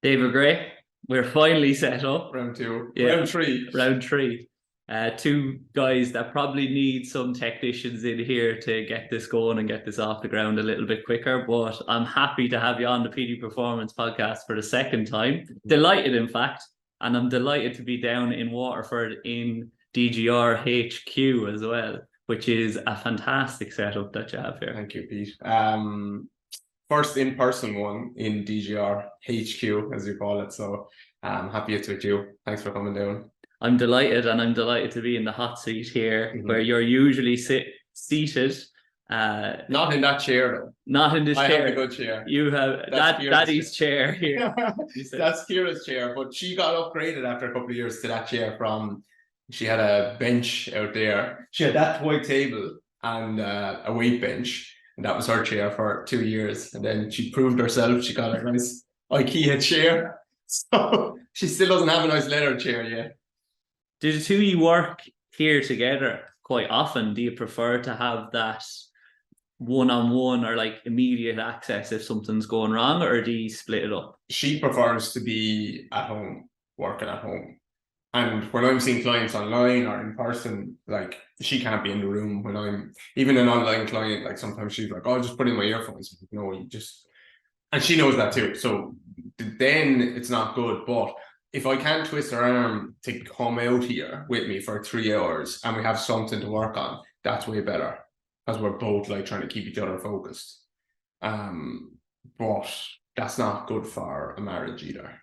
David Grey, we're finally set up. Round two. Yeah. Round three. Round three. Two guys that probably need some technicians in here to get this going and get this off the ground a little bit quicker. But I'm happy to have you on the Petey Performance podcast for the second time. Delighted, in fact. And I'm delighted to be down in Waterford in DGR HQ as well, which is a fantastic setup that you have here. Thank you, Pete. First in-person one in DGR HQ, as you call it. So I'm happy it's with you. Thanks for coming down. I'm delighted, and I'm delighted to be in the hot seat here, where you're usually seated. Not in that chair, though. Not in this chair. I have a good chair. You have Daddy's chair here. That's Ciara's chair, but she got upgraded after a couple of years to that chair from. She had a bench out there. She had that white table and a weight bench, and that was her chair for 2 years. And then she proved herself. She got a nice IKEA chair. So she still doesn't have a nice leather chair yet. Do the two of you work here together quite often? Do you prefer to have that one-on-one or like immediate access if something's going wrong, or do you split it up? She prefers to be at home, working at home. And when I'm seeing clients online or in person, like she can't be in the room when I'm even an online client. Like sometimes she's like, "Oh, I'll just put in my earphones." No, you just, and she knows that too. So then it's not good. But if I can't twist her arm to come out here with me for 3 hours and we have something to work on, that's way better, because we're both like trying to keep each other focused. But that's not good for a marriage either.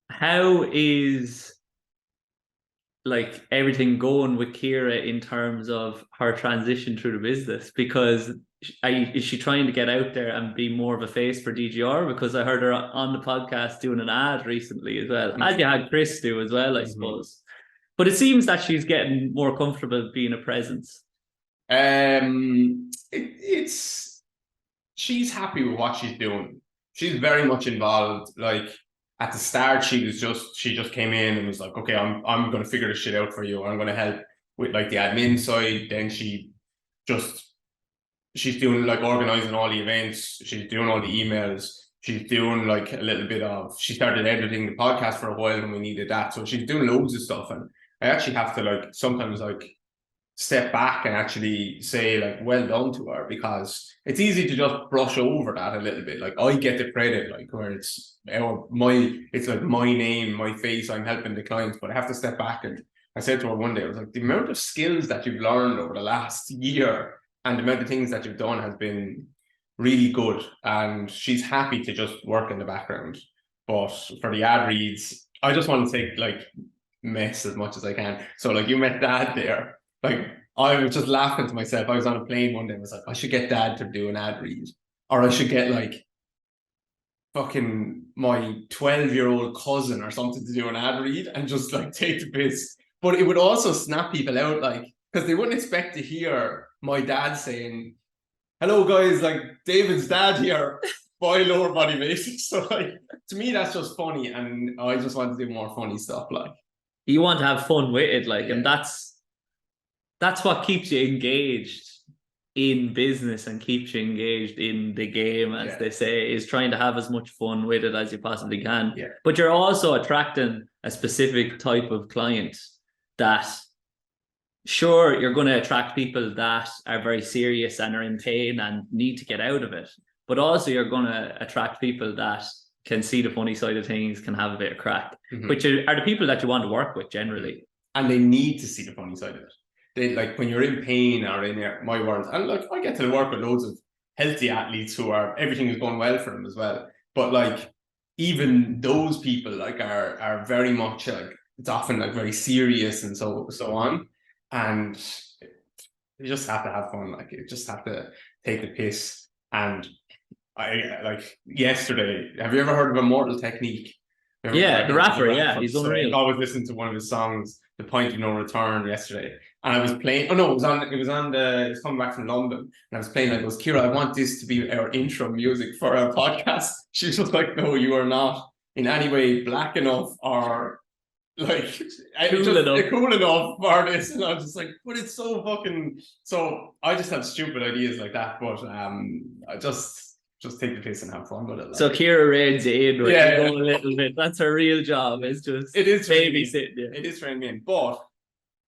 How is like everything going with Ciara in terms of her transition through the business? Because is she trying to get out there and be more of a face for DGR? Because I heard her on the podcast doing an ad recently as well, as you had Chris do as well, I suppose. But it seems that she's getting more comfortable being a presence. She's happy with what she's doing. She's very much involved. Like at the start, she just came in and was like, "Okay, I'm going to figure this shit out for you. I'm going to help with like the admin side." Then she's doing like organizing all the events. She's doing all the emails. She's doing like a little bit of, she started editing the podcast for a while when we needed that. So she's doing loads of stuff. And I actually have to like sometimes like step back and actually say like, well done to her, because it's easy to just brush over that a little bit. Like I get the credit, like where it's like my name, my face, I'm helping the clients, but I have to step back. And I said to her one day, I was like, the amount of skills that you've learned over the last year and the amount of things that you've done has been really good. And she's happy to just work in the background. But for the ad reads, I just want to take like mess as much as I can. So like you met Dad there. Like I was just laughing to myself. I was on a plane one day and was like, I should get Dad to do an ad read. Or I should get like fucking my 12-year-old cousin or something to do an ad read and just like take the piss. But it would also snap people out, like, because they wouldn't expect to hear my dad saying, "Hello guys, like David's dad here by lower body basics." So like to me that's just funny, and I just want to do more funny stuff. Like you want to have fun with it, like, and that's what keeps you engaged in business and keeps you engaged in the game, as they say, is trying to have as much fun with it as you possibly can. But you're also attracting a specific type of client that, sure, you're going to attract people that are very serious and are in pain and need to get out of it. But also you're going to attract people that can see the funny side of things, can have a bit of crack, which are the people that you want to work with generally. And they need to see the funny side of it. They like when you're in pain or in my world, and like I get to work with loads of healthy athletes who are, everything is going well for them as well. But like even those people like are very much like, it's often like very serious and so on. And you just have to have fun. Like you just have to take the piss. And I like yesterday, have you ever heard of Immortal Technique? Yeah, the rapper, he's unreal. I was listening to one of his songs, The Point of No Return, yesterday. And I was playing, it was coming back from London. And I was playing, I goes, "Ciara, I want this to be our intro music for our podcast." She was just like, "No, you are not in any way black enough or like cool enough for this." And I was just like, but it's so fucking, so I just have stupid ideas like that. But I just just take the piss and have fun with it. Like. So Ciara reins you in, right? Yeah, Go a little bit. That's her real job. It's just it is babysitting. Yeah. It is training me in, but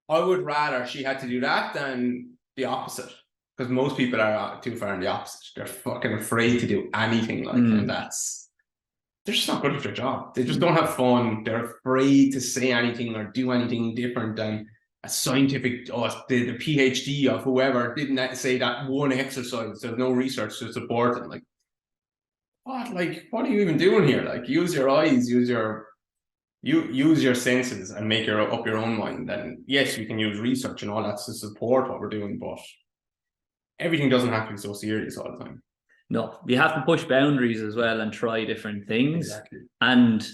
I would rather she had to do that than the opposite, because most people are too far in the opposite. They're fucking afraid to do anything, like, and they're just not good at their job. They just don't have fun. They're afraid to say anything or do anything different than a scientific, the PhD of whoever didn't say that one exercise. There's no research to support it. Like, what? Like, what are you even doing here? Like, use your eyes, use your senses, and make up your own mind. And yes, we can use research and all that to support what we're doing, but everything doesn't have to be so serious all the time. No, you have to push boundaries as well and try different things. Exactly. And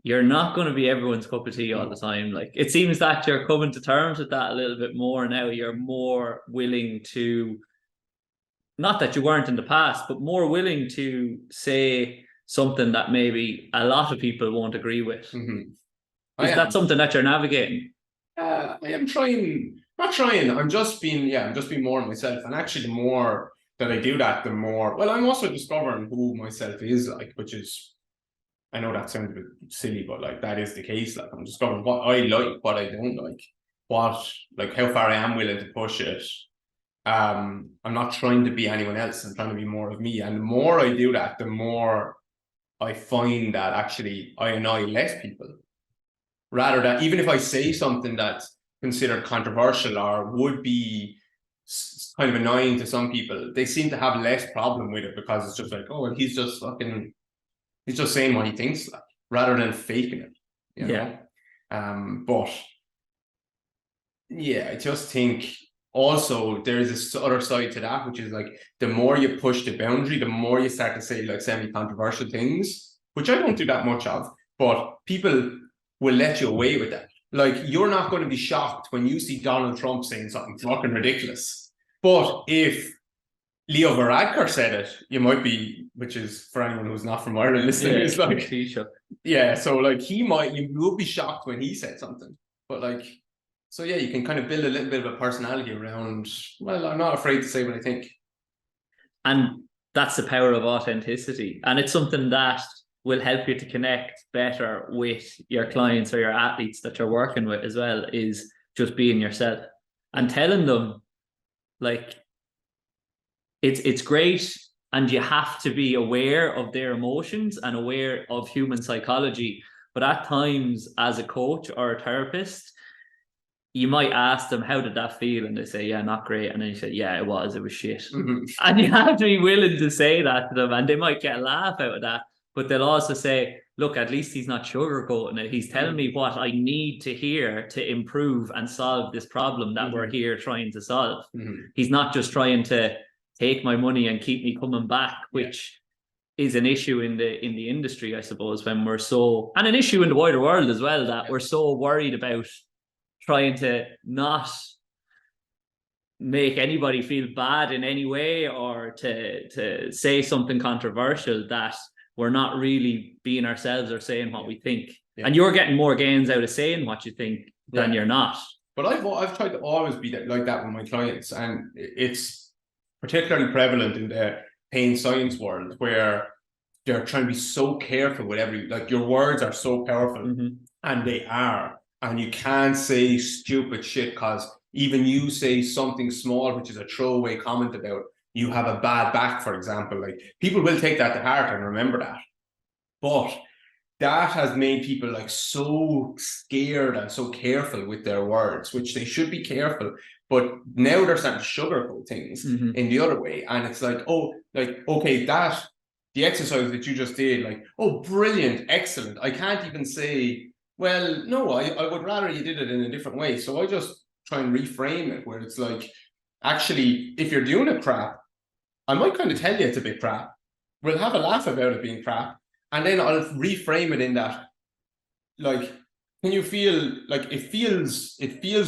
you're not going to be everyone's cup of tea all the time. Like, it seems that you're coming to terms with that a little bit more now. You're more willing to, not that you weren't in the past, but more willing to say something that maybe a lot of people won't agree with. Is that something that you're navigating? I am trying. Not trying. I'm just being more myself. And actually, the more that I do that, the more. Well, I'm also discovering who myself is like, which is. I know that sounds a bit silly, but like that is the case. Like, I'm discovering what I like, what I don't like, how far I am willing to push it. I'm not trying to be anyone else. I'm trying to be more of me. And the more I do that, the more I find that actually I annoy less people. Rather than, even if I say something that's considered controversial or would be kind of annoying to some people, they seem to have less problem with it, because it's just like, oh, well, he's just saying what he thinks, like, rather than faking it, you know? But yeah, I just think also there's this other side to that, which is like, the more you push the boundary, the more you start to say like semi-controversial things, which I don't do that much of, but people will let you away with that. Like, you're not going to be shocked when you see Donald Trump saying something fucking ridiculous. But if Leo Varadkar said it, you might be, which is, for anyone who's not from Ireland listening, is like, so like, you will be shocked when he said something. But like, so yeah, you can kind of build a little bit of a personality around, well, I'm not afraid to say what I think. And that's the power of authenticity. And it's something that will help you to connect better with your clients or your athletes that you're working with as well, is just being yourself and telling them, like, it's great, and you have to be aware of their emotions and aware of human psychology. But at times, as a coach or a therapist, you might ask them, how did that feel? And they say, yeah, not great. And then you say, yeah, it was shit. And you have to be willing to say that to them, and they might get a laugh out of that. But they'll also say, look, at least he's not sugarcoating it. He's telling me what I need to hear to improve and solve this problem that we're here trying to solve. He's not just trying to take my money and keep me coming back, which is an issue in the industry, I suppose, when we're so, and an issue in the wider world as well, that we're so worried about trying to not make anybody feel bad in any way, or to say something controversial, that we're not really being ourselves or saying what we think. And you're getting more gains out of saying what you think than you're not. But I've tried to always be like that with my clients, and it's particularly prevalent in the pain science world, where they're trying to be so careful with like, your words are so powerful, and they are, and you can't say stupid shit, because even you say something small, which is a throwaway comment about you have a bad back, for example, like, people will take that to heart and remember that. But that has made people like so scared and so careful with their words, which they should be careful. But now they're starting to sugarcoat things in the other way. And it's like, oh, like, okay, the exercise that you just did, like, oh, brilliant, excellent. I can't even say, well, no, I would rather you did it in a different way. So I just try and reframe it, where it's like, actually, if you're doing it crap, I might kind of tell you it's a bit crap. We'll have a laugh about it being crap. And then I'll reframe it in that, like, can you feel like it feels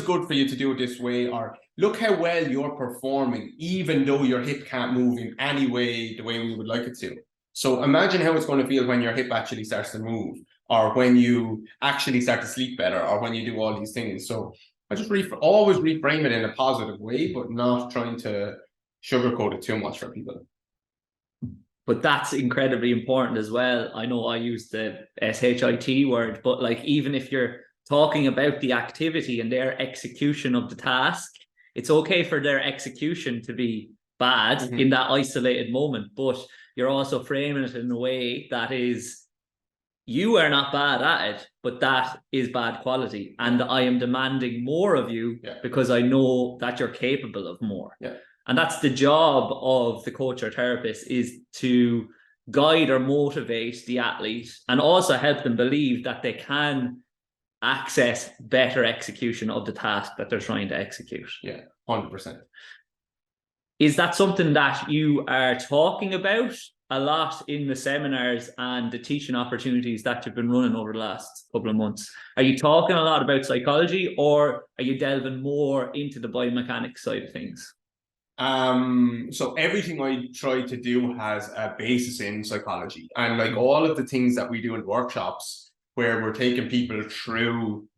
good for you to do it this way? Or look how well you're performing, even though your hip can't move in any way the way we would like it to. So imagine how it's going to feel when your hip actually starts to move, or when you actually start to sleep better, or when you do all these things. So I just always reframe it in a positive way, but not trying to sugarcoat it too much for people. But that's incredibly important as well. I know I use the SHIT word, but like even if you're talking about the activity and their execution of the task, it's okay for their execution to be bad in that isolated moment, but you're also framing it in a way that is, you are not bad at it, but that is bad quality. And I am demanding more of you because I know that you're capable of more. Yeah. And that's the job of the coach or therapist, is to guide or motivate the athlete and also help them believe that they can access better execution of the task that they're trying to execute. Yeah, 100%. Is that something that you are talking about a lot in the seminars and the teaching opportunities that you've been running over the last couple of months? Are you talking a lot about psychology, or are you delving more into the biomechanics side of things? So everything I try to do has a basis in psychology, and like all of the things that we do in workshops where we're taking people through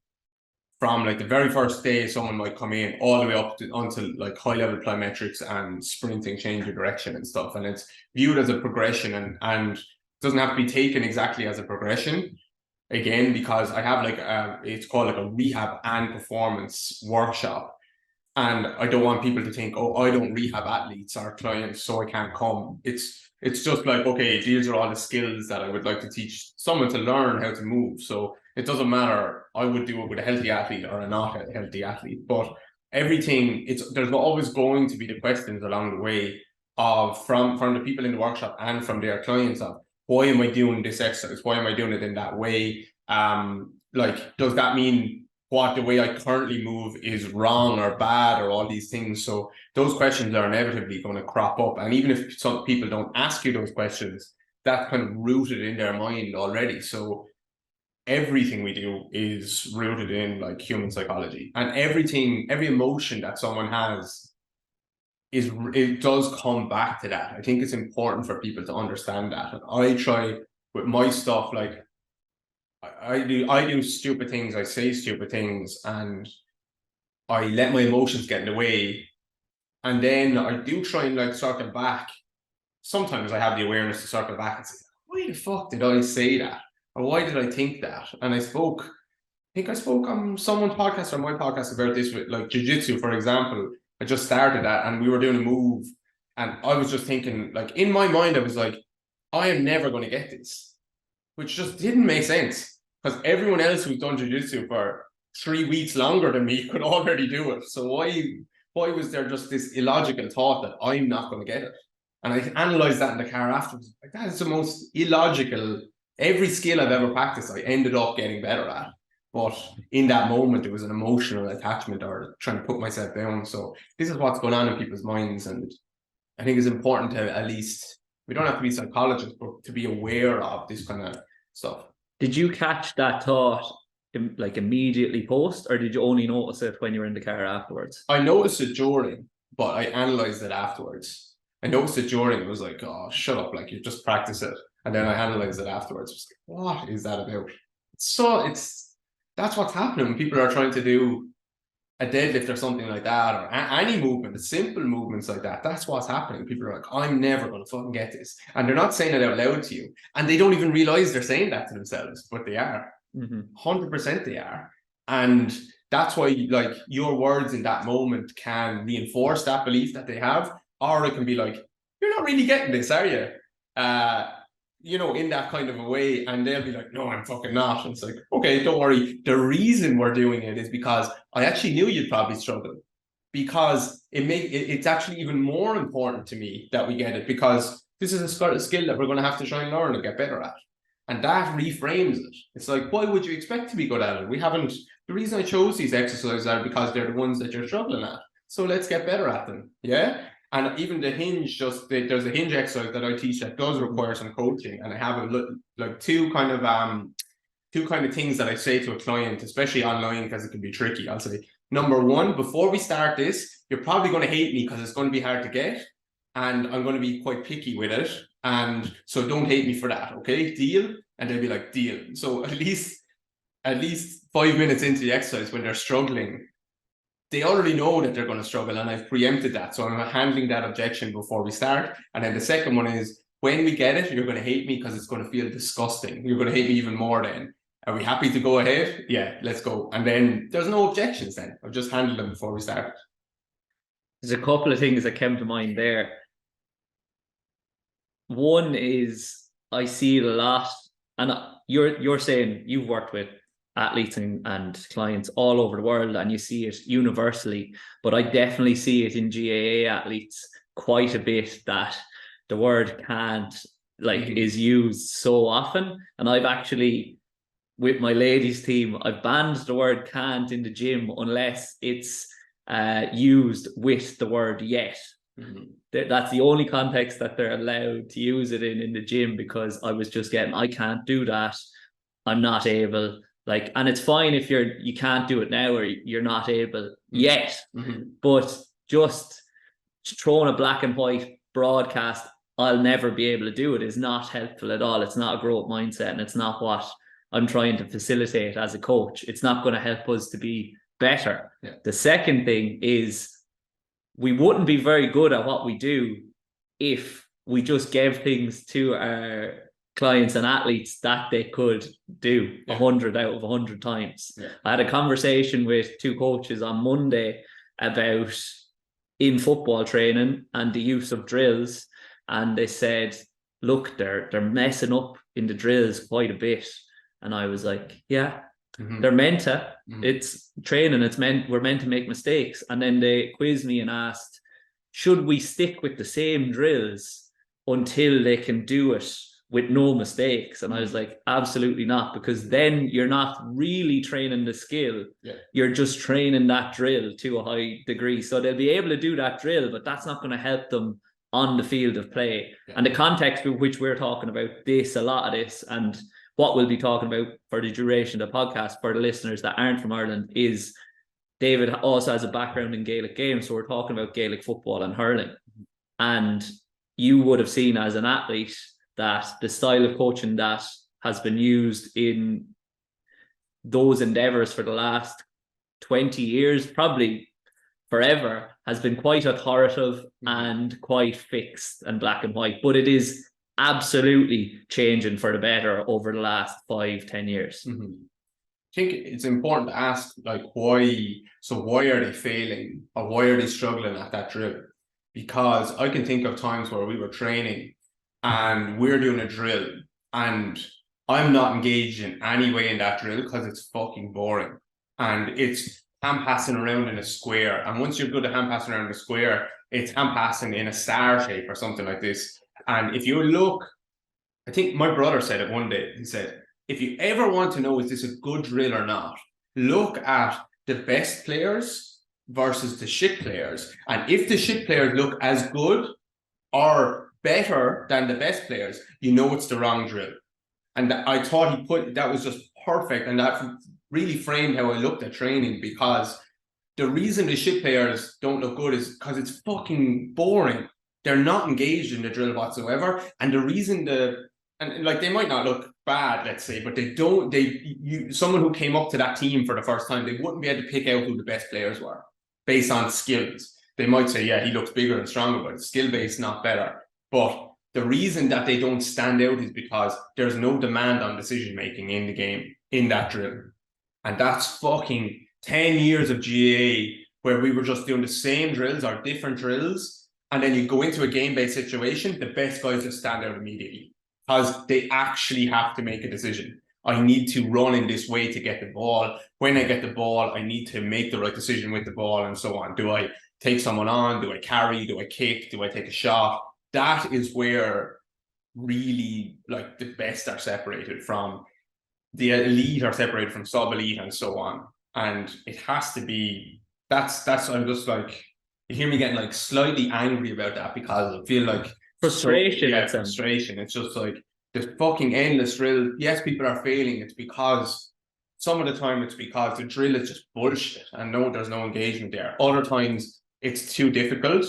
from like the very first day someone might come in all the way up to onto like high level plyometrics and sprinting, change of direction and stuff, and it's viewed as a progression and doesn't have to be taken exactly as a progression, again, because I have like it's called like a rehab and performance workshop. And I don't want people to think, oh, I don't rehab athletes or clients, so I can't come. It's just like, okay, these are all the skills that I would like to teach someone to learn how to move. So it doesn't matter. I would do it with a healthy athlete or a not a healthy athlete. But everything, there's always going to be the questions along the way of from the people in the workshop and from their clients of, why am I doing this exercise? Why am I doing it in that way? Like, does that mean what the way I currently move is wrong or bad or all these things? So those questions are inevitably going to crop up. And even if some people don't ask you those questions, that's kind of rooted in their mind already. So everything we do is rooted in like human psychology, and every emotion that someone has it does come back to that. I think it's important for people to understand that. And I try with my stuff, like I do stupid things, I say stupid things, and I let my emotions get in the way. And then I do try and like circle back. Sometimes I have the awareness to circle back and say, why the fuck did I say that? Or why did I think that? And I think I spoke on someone's podcast or my podcast about this with like jiu-jitsu, for example. I just started that and we were doing a move, and I was just thinking, like, in my mind, I was like, I am never going to get this, which just didn't make sense because everyone else who's done jiu-jitsu for 3 weeks longer than me could already do it. So why was there just this illogical thought that I'm not going to get it? And I analyzed that in the car afterwards. Like, that is the most illogical. Every skill I've ever practiced, I ended up getting better at. But in that moment, it was an emotional attachment or trying to put myself down. So this is what's going on in people's minds. And I think it's important to at least, we don't have to be psychologists, but to be aware of this kind of stuff. Did you catch that thought like immediately post, or did you only notice it when you were in the car afterwards? I noticed it during, but I analyzed it afterwards. I noticed it during, it was like, oh, shut up, like you just practice it. And then I analyzed it afterwards. It was like, what is that about? That's what's happening when people are trying to do a deadlift or something like that, or any movement, the simple movements like that. That's what's happening. People are like, I'm never going to fucking get this. And they're not saying it out loud to you. And they don't even realize they're saying that to themselves, but they are. 100% they are. And that's why like your words in that moment can reinforce that belief that they have, or it can be like, you're not really getting this, are you? In that kind of a way, and they'll be like, no, I'm fucking not. And it's like, okay, don't worry. The reason we're doing it is because I actually knew you'd probably struggle, because it's actually even more important to me that we get it, because this is a skill that we're going to have to try and learn and get better at. And that reframes it. It's like, why would you expect to be good at it? The reason I chose these exercises are because they're the ones that you're struggling at. So let's get better at them. Yeah. And even the hinge, there's a hinge exercise that I teach that does require some coaching. And I have two kind of things that I say to a client, especially online, because it can be tricky. I'll say, number one, before we start this, you're probably going to hate me because it's going to be hard to get. And I'm going to be quite picky with it. And so don't hate me for that. Okay, deal? And they'll be like, deal. So at least 5 minutes into the exercise, when they're struggling, they already know that they're going to struggle, and I've preempted that. So I'm handling that objection before we start. And then the second one is, when we get it, you're going to hate me because it's going to feel disgusting. You're going to hate me even more then. Are we happy to go ahead? Yeah, let's go. And then there's no objections then. I've just handled them before we started. There's a couple of things that came to mind there. One is I see it a lot, and you're saying you've worked with athletes and clients all over the world, and you see it universally, but I definitely see it in GAA athletes quite a bit, that the word can't is used so often. And I've actually, with my ladies team, I've banned the word can't in the gym unless it's used with the word yet. That's the only context that they're allowed to use it in the gym, because I was just getting, I can't do that, I'm not able, and it's fine if you can't do it now or you're not able yet, but just throwing a black and white broadcast, I'll never be able to do it, is not helpful at all. It's not a growth mindset, and it's not what I'm trying to facilitate as a coach. It's not going to help us to be better. The second thing is, we wouldn't be very good at what we do if we just gave things to our clients and athletes that they could do 100 out of 100 times. I had a conversation with two coaches on Monday about in football training and the use of drills, and they said, look, they're messing up in the drills quite a bit. And I was like, yeah, they're meant to. It's training. We're meant to make mistakes. And then they quizzed me and asked, should we stick with the same drills until they can do it with no mistakes? And I was like, absolutely not, because then you're not really training the skill. You're just training that drill to a high degree. So they'll be able to do that drill, but that's not going to help them on the field of play. And the context with which we're talking about this, a lot of this, and what we'll be talking about for the duration of the podcast for the listeners that aren't from Ireland, is David also has a background in Gaelic games. So we're talking about Gaelic football and hurling. And you would have seen as an athlete that the style of coaching that has been used in those endeavours for the last 20 years, probably forever, has been quite authoritative and quite fixed and black and white. But it is absolutely changing for the better over the last 5-10 years. I think it's important to ask, why are they failing, or why are they struggling at that drill? Because I can think of times where we were training and we're doing a drill and I'm not engaged in any way in that drill because it's fucking boring, and it's hand passing around in a square. And once you're good at hand passing around in a square, it's hand passing in a star shape or something like this. And if you look, I think my brother said it one day, he said, if you ever want to know is this a good drill or not, look at the best players versus the shit players. And if the shit players look as good or better than the best players, you know it's the wrong drill. And I thought that was just perfect. And that really framed how I looked at training, because the reason the shit players don't look good is because it's fucking boring. They're not engaged in the drill whatsoever. And the reason they might not look bad, let's say, but someone who came up to that team for the first time, they wouldn't be able to pick out who the best players were based on skills. They might say, yeah, he looks bigger and stronger, but skill based, not better. But the reason that they don't stand out is because there's no demand on decision making in the game, in that drill. And that's fucking 10 years of GAA where we were just doing the same drills or different drills. And then you go into a game-based situation, the best guys just stand out immediately because they actually have to make a decision. I need to run in this way to get the ball. When I get the ball, I need to make the right decision with the ball and so on. Do I take someone on? Do I carry? Do I kick? Do I take a shot? That is where really the best are separated from the elite, are separated from sub-elite and so on. And it has to be, I'm just you hear me getting slightly angry about that, because I feel frustration. Frustration. It's just this fucking endless drill. Yes, people are failing. It's because some of the time it's because the drill is just bullshit and there's no engagement there. Other times it's too difficult,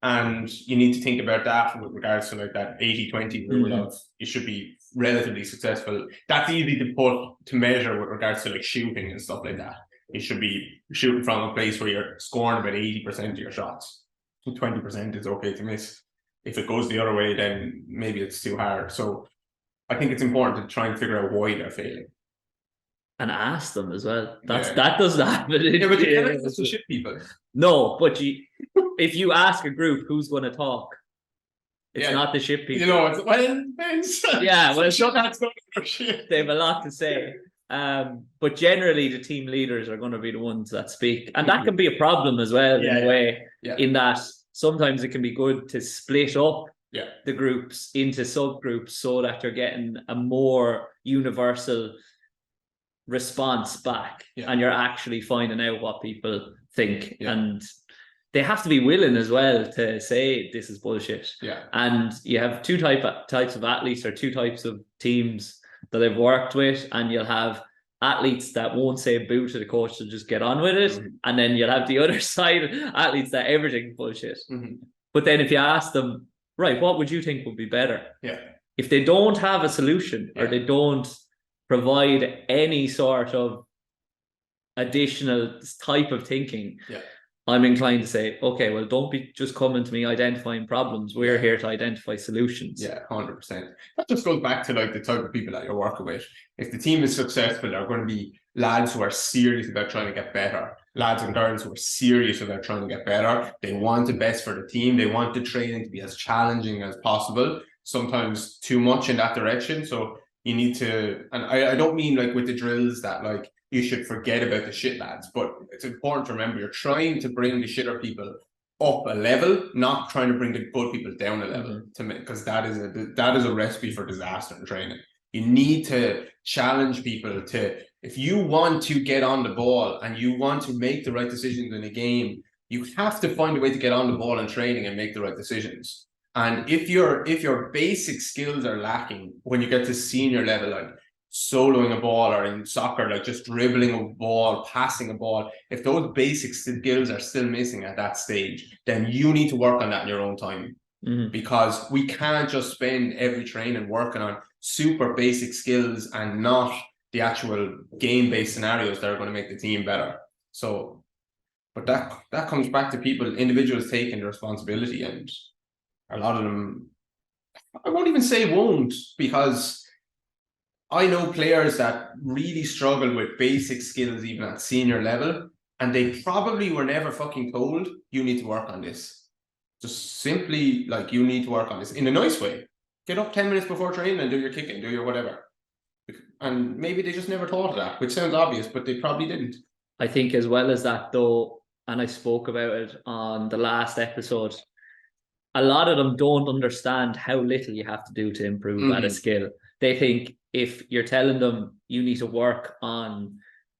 and you need to think about that with regards to that 80-20 rule of you should be relatively successful. That's easy to measure with regards to shooting and stuff like that. You should be shooting from a place where you're scoring about 80% of your shots. So 20% is okay to miss. If it goes the other way, then maybe it's too hard. So I think it's important to try and figure out why they're failing. And ask them as well. That doesn't happen. Yeah, but you can't listen to shit people. No, but if you ask a group who's going to talk, it's not the shit people. You know, it's, well, it depends. Yeah, well, it's not that's not shit. They have a lot to say. But generally, the team leaders are going to be the ones that speak, and that can be a problem as well in a way. In that sometimes it can be good to split up the groups into subgroups so that you're getting a more universal response back, and you're actually finding out what people think, and they have to be willing as well to say this is bullshit. And you have two types of athletes, or two types of teams that I've worked with, and you'll have athletes that won't say boo to the coach to just get on with it, and then you'll have the other side, athletes that everything's bullshit. But then if you ask them, right, what would you think would be better? If they don't have a solution, or they don't provide any sort of additional type of thinking, I'm inclined to say, okay, well, don't be just coming to me identifying problems. We're here to identify solutions. 100%. That just goes back to like the type of people that you're working with. If the team is successful, they're going to be lads who are serious about trying to get better. Lads and girls who are serious about trying to get better. They want the best for the team. They want the training to be as challenging as possible. Sometimes too much in that direction. So you need to, and I don't mean like with the drills that like you should forget about the shit lads, but it's important to remember you're trying to bring the shitter people up a level, not trying to bring the good people down a level, because that is a recipe for disaster in training. You need to challenge people to, if you want to get on the ball and you want to make the right decisions in a game, you have to find a way to get on the ball in training and make the right decisions. And if your basic skills are lacking when you get to senior level, like soloing a ball, or in soccer, like just dribbling a ball, passing a ball, if those basic skills are still missing at that stage, then you need to work on that in your own time. Because we can't just spend every training working on super basic skills and not the actual game-based scenarios that are going to make the team better. So, but that comes back to people, individuals taking the responsibility, and a lot of them, I won't even say won't, because I know players that really struggle with basic skills even at senior level, and they probably were never fucking told, you need to work on this. Just simply like, you need to work on this in a nice way. Get up 10 minutes before training and do your kicking, do your whatever. And maybe they just never thought of that, which sounds obvious, but they probably didn't. I think as well as that though, and I spoke about it on the last episode, a lot of them don't understand how little you have to do to improve at a skill. They think if you're telling them you need to work on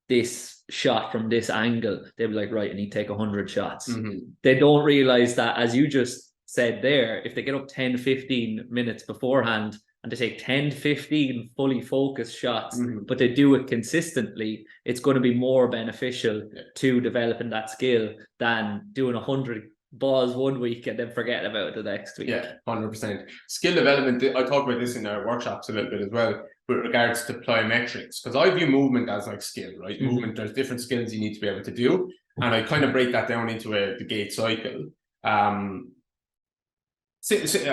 this shot from this angle, they'll be like, right, I need to take 100 shots. They don't realize that, as you just said there, if they get up 10-15 minutes beforehand and they take 10-15 fully focused shots, but they do it consistently, it's going to be more beneficial to developing that skill than doing 100 balls one week and then forgetting about it the next week. 100%. Skill development, I talk about this in our workshops a little bit as well, with regards to plyometrics, because I view movement as like skill, right? Movement, there's different skills you need to be able to do, and I kind of break that down into the gait cycle. I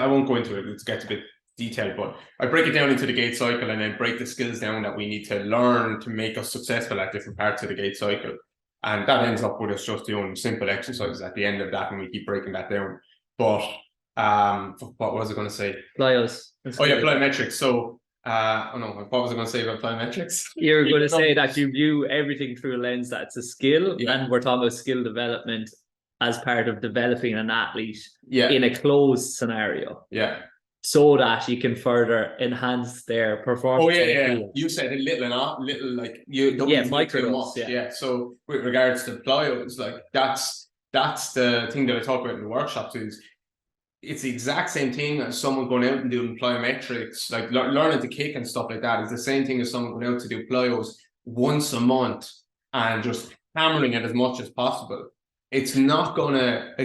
won't go into it, it gets a bit detailed, but I break it down into the gait cycle and then break the skills down that we need to learn to make us successful at different parts of the gait cycle. And that ends up with us just doing simple exercises at the end of that, and we keep breaking that down. But what was I going to say? Plyos. Plyometrics. So, what was I going to say about plyometrics? You're going to say that you view everything through a lens that's a skill, and we're talking about skill development as part of developing an athlete in a closed scenario. So that you can further enhance their performance. You said a little like you don't micro too much. So with regards to plyos, like that's the thing that I talk about in the workshops, is it's the exact same thing as someone going out and doing plyometrics, like learning to kick and stuff like that. It's the same thing as someone going out to do plyos once a month and just hammering it as much as possible. It's not gonna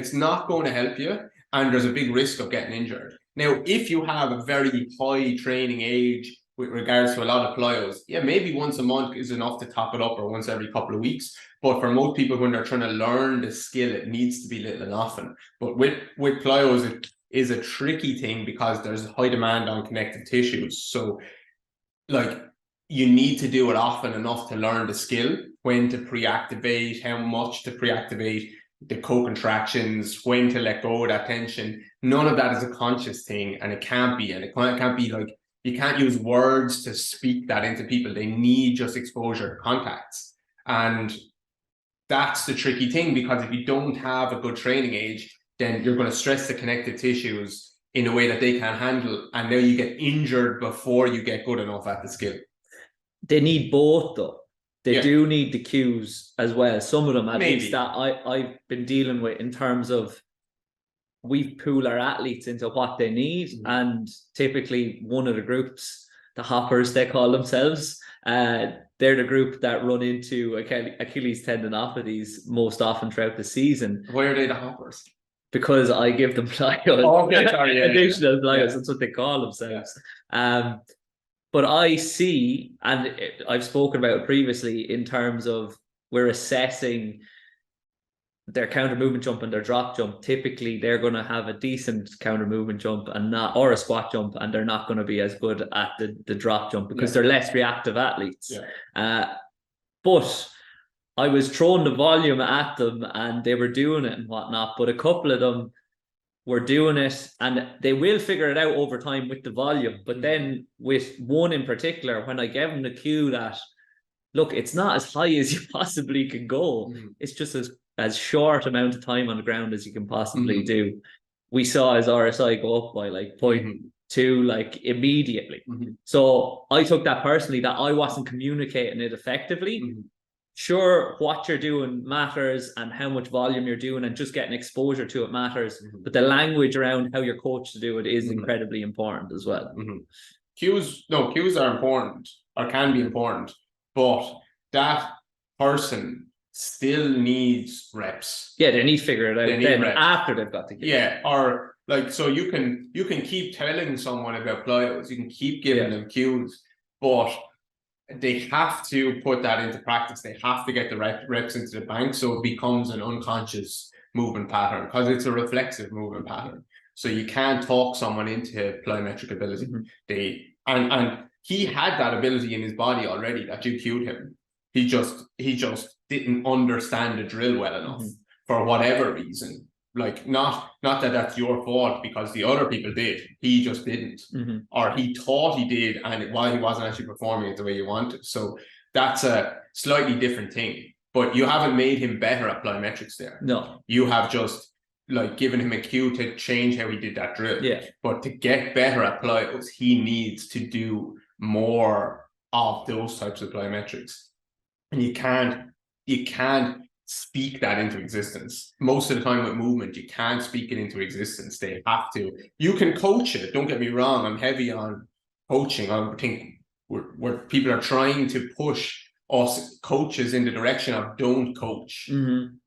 help you, and there's a big risk of getting injured. Now, if you have a very high training age with regards to a lot of plyos, maybe once a month is enough to top it up, or once every couple of weeks. But for most people, when they're trying to learn the skill, it needs to be little and often. But with plyos, is a tricky thing because there's high demand on connective tissues. So like you need to do it often enough to learn the skill, when to pre-activate, how much to pre-activate, the co-contractions, when to let go of that tension. None of that is a conscious thing, and it can't be. And it can't be like, you can't use words to speak that into people. They need just exposure to contacts. And that's the tricky thing, because if you don't have a good training age, then you're going to stress the connective tissues in a way that they can't handle. And now you get injured before you get good enough at the skill. They need both though. They do need the cues as well. Some of them, at least, that I've been dealing with, in terms of we pool our athletes into what they need. And typically one of the groups, the hoppers, they call themselves, they're the group that run into Achilles tendinopathies most often throughout the season. Why are they the hoppers? Because I give them additional plyos. That's what they call themselves. But I see, and I've spoken about it previously, in terms of we're assessing their counter movement jump and their drop jump. Typically, they're going to have a decent counter movement jump and not, or a squat jump, and they're not going to be as good at the drop jump because they're less reactive athletes. But I was throwing the volume at them and they were doing it and whatnot. But a couple of them were doing it, and they will figure it out over time with the volume. But then with one in particular, when I gave them the cue that, look, it's not as high as you possibly can go. It's just as short amount of time on the ground as you can possibly do. We saw his RSI go up by like 0.2, like immediately. So I took that personally, that I wasn't communicating it effectively. Sure, what you're doing matters and how much volume you're doing, and just getting exposure to it matters. But the language around how you're coached to do it is incredibly important as well. Cues are important, or can be important, but that person still needs reps. Yeah, they need to figure it out then after they've got the cue. Yeah, or like, so you can keep telling someone about plyos, you can keep giving them cues, but they have to put that into practice. They have to get the reps into the bank, so it becomes an unconscious movement pattern, because it's a reflexive movement pattern. So you can't talk someone into plyometric ability. And he had that ability in his body already that you cued him. He just didn't understand the drill well enough for whatever reason. Like, not that that's your fault, because the other people did. He just didn't. Or he thought he did, and while he wasn't actually performing it the way you wanted. So that's a slightly different thing. But you haven't made him better at plyometrics there. No. You have just like given him a cue to change how he did that drill. But to get better at plyos, he needs to do more of those types of plyometrics. And you can't speak that into existence. Most of the time with movement, you can't speak it into existence. They have to. You can coach it. Don't get me wrong. I'm heavy on coaching. I think where people are trying to push us coaches in the direction of don't coach,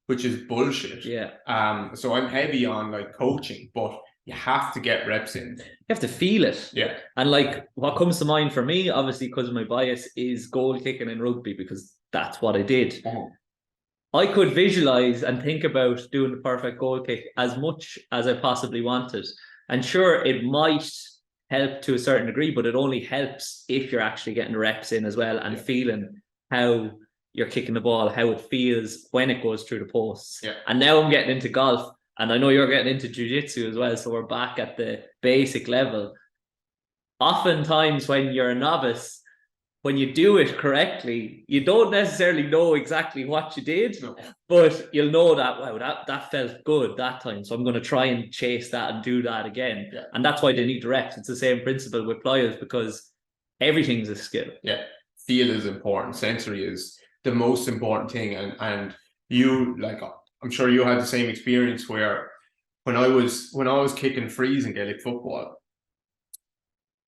which is bullshit. So I'm heavy on like coaching, but you have to get reps in. You have to feel it. And like, what comes to mind for me, obviously because of my bias, is goal kicking in rugby, because that's what I did. I could visualize and think about doing the perfect goal kick as much as I possibly wanted. And sure, it might help to a certain degree, but it only helps if you're actually getting the reps in as well, and feeling how you're kicking the ball, how it feels when it goes through the posts. And now I'm getting into golf, and I know you're getting into jiu-jitsu as well, so we're back at the basic level. Oftentimes when you're a novice, when you do it correctly, you don't necessarily know exactly what you did, but you'll know that, wow, that felt good that time, so I'm going to try and chase that and do that again. And that's why they need the reps. It's the same principle with plyos, because everything's a skill. Feel is important. Sensory is the most important thing. And you, like, I'm sure you had the same experience where when I was kicking frees in Gaelic football,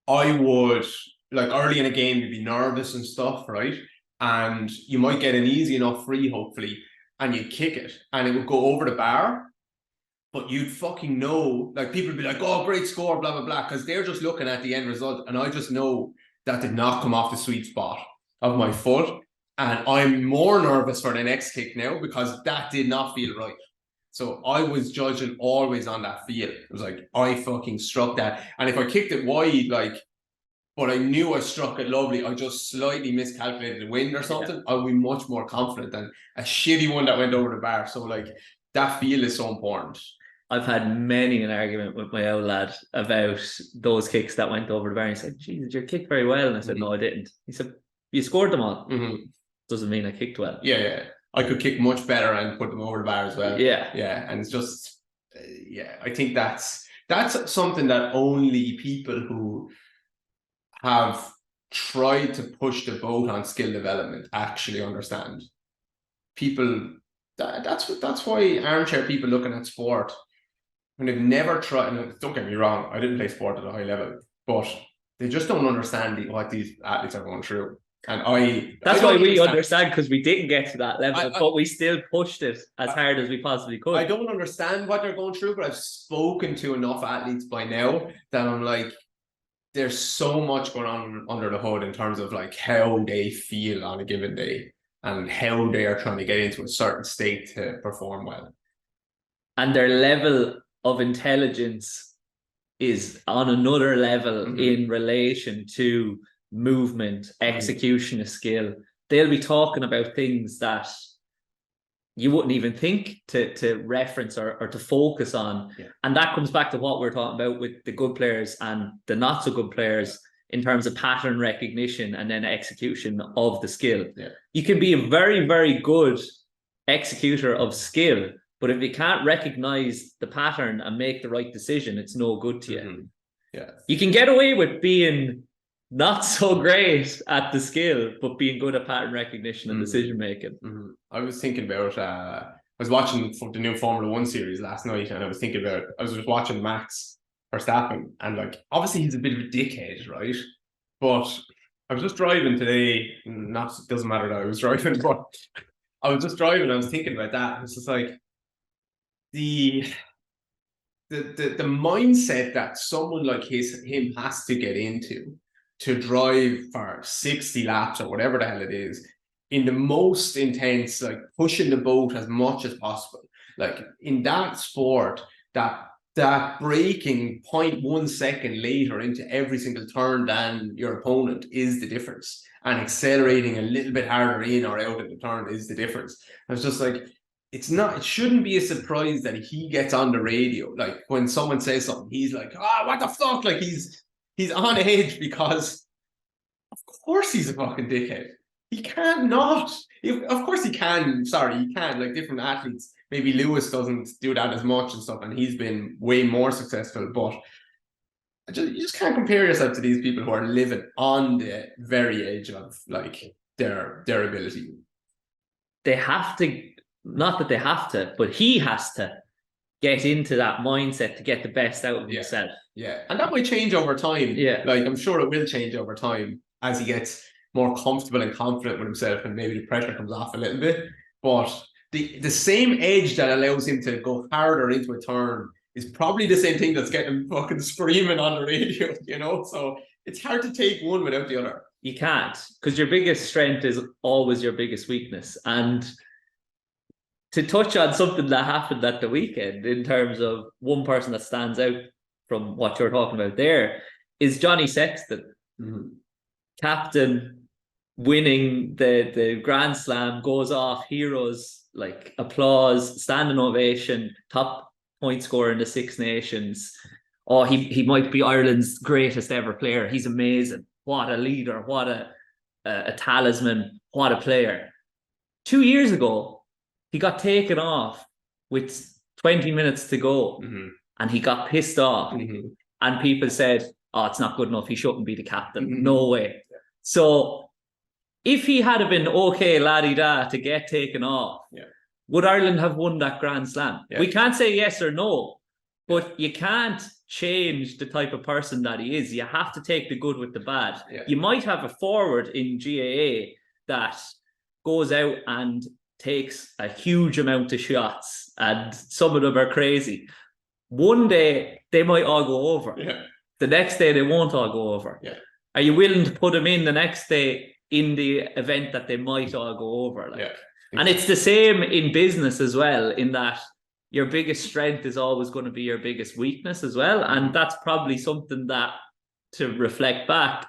I would, like, early in a game, you'd be nervous and stuff, right? And you might get an easy enough free, hopefully, and you'd kick it, and it would go over the bar, but you'd fucking know, like, people would be like, oh, great score, blah, blah, blah, because they're just looking at the end result, and I just know that did not come off the sweet spot of my foot, and I'm more nervous for the next kick now, because that did not feel right. So I was judging always on that feel. It was like, I fucking struck that. And if I kicked it wide, like, but I knew I struck it lovely, I just slightly miscalculated the wind or something, I would be much more confident than a shitty one that went over the bar. So like, that feel is so important. I've had many an argument with my old lad about those kicks that went over the bar. He said, "Jesus, you kicked very well." And I said, "No, I didn't." He said, "You scored them all." Doesn't mean I kicked well. Yeah. I could kick much better and put them over the bar as well. Yeah. And it's just, I think that's something that only people who have tried to push the boat on skill development actually understand. People, that's why armchair people looking at sport, when they've never tried, and don't get me wrong, I didn't play sport at a high level, but they just don't understand what these athletes are going through. And that's why we understand, because we didn't get to that level, but we still pushed it as hard as we possibly could. I don't understand what they're going through, but I've spoken to enough athletes by now that I'm like, there's so much going on under the hood in terms of like how they feel on a given day and how they are trying to get into a certain state to perform well. And their level of intelligence is on another level in relation to movement, execution of skill. They'll be talking about things that you wouldn't even think to reference or to focus on. And that comes back to what we're talking about with the good players and the not so good players in terms of pattern recognition and then execution of the skill. You can be a very, very good executor of skill, but if you can't recognize the pattern and make the right decision, it's no good to you. You can get away with being not so great at the skill, but being good at pattern recognition and decision making. I was thinking about, I was watching the new Formula 1 series last night, and I was thinking about, I was just watching Max Verstappen, and like, obviously he's a bit of a dickhead, right? But I was just driving today, it doesn't matter that I was driving, but I was just driving and I was thinking about that. It's just like, the mindset that someone like him has to get into to drive for 60 laps or whatever the hell it is in the most intense, like pushing the boat as much as possible. Like in that sport, that braking 0.1 second later into every single turn than your opponent is the difference. And accelerating a little bit harder in or out of the turn is the difference. I was just like, it shouldn't be a surprise that he gets on the radio. Like when someone says something, he's like, what the fuck? Like he's on edge because of course he's a fucking dickhead. He can't not. Of course he can. Sorry, he can. Like different athletes, maybe Lewis doesn't do that as much and stuff, and he's been way more successful. But you just can't compare yourself to these people who are living on the very edge of like their ability. They have to. Not that they have to, but he has to get into that mindset to get the best out of himself. And that might change over time. Like I'm sure it will change over time as he gets more comfortable and confident with himself, and maybe the pressure comes off a little bit. But the same edge that allows him to go harder into a turn is probably the same thing that's getting him fucking screaming on the radio, you know? So it's hard to take one without the other. You can't, because your biggest strength is always your biggest weakness. And to touch on something that happened at the weekend in terms of one person that stands out from what you're talking about there is Johnny Sexton, captain, winning the Grand Slam, goes off, heroes, like applause, standing ovation, top point scorer in the Six Nations. Oh, he might be Ireland's greatest ever player. He's amazing. What a leader, what a talisman, what a player. 2 years ago, he got taken off with 20 minutes to go and he got pissed off. And people said, oh, it's not good enough. He shouldn't be the captain. No way. So if he had been okay, la-di-da, to get taken off, would Ireland have won that Grand Slam? We can't say yes or no, but you can't change the type of person that he is. You have to take the good with the bad. You might have a forward in GAA that goes out and takes a huge amount of shots, and some of them are crazy. One day they might all go over. The next day they won't all go over. Are you willing to put them in the next day in the event that they might all go over? And it's the same in business as well, in that your biggest strength is always going to be your biggest weakness as well. And that's probably something that, to reflect back,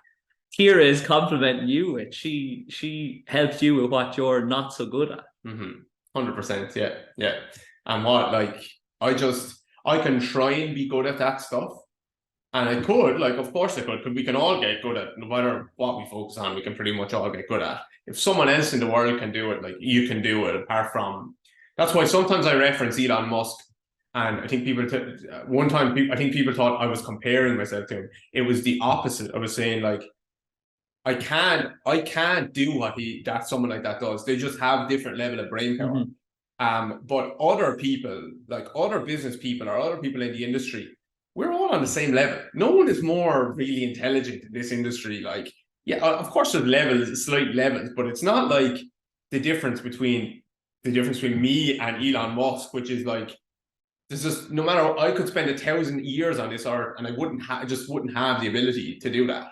Ciara is complimenting you with. She helps you with what you're not so good at. 100%. Yeah. And what, like, I can try and be good at that stuff. And I could, like, of course I could, because we can all get good at, no matter what we focus on, we can pretty much all get good at. If someone else in the world can do it, like, you can do it, apart from, that's why sometimes I reference Elon Musk. And I think people thought I was comparing myself to him. It was the opposite. I was saying, like, I can't do what someone like that does. They just have different level of brain power. But other people, like other business people or other people in the industry, we're all on the same level. No one is more really intelligent in this industry. Like, yeah, of course there's levels, slight levels, but it's not like the difference between me and Elon Musk, which is like, there's just, no matter, I could spend 1,000 years on this art and I just wouldn't have the ability to do that.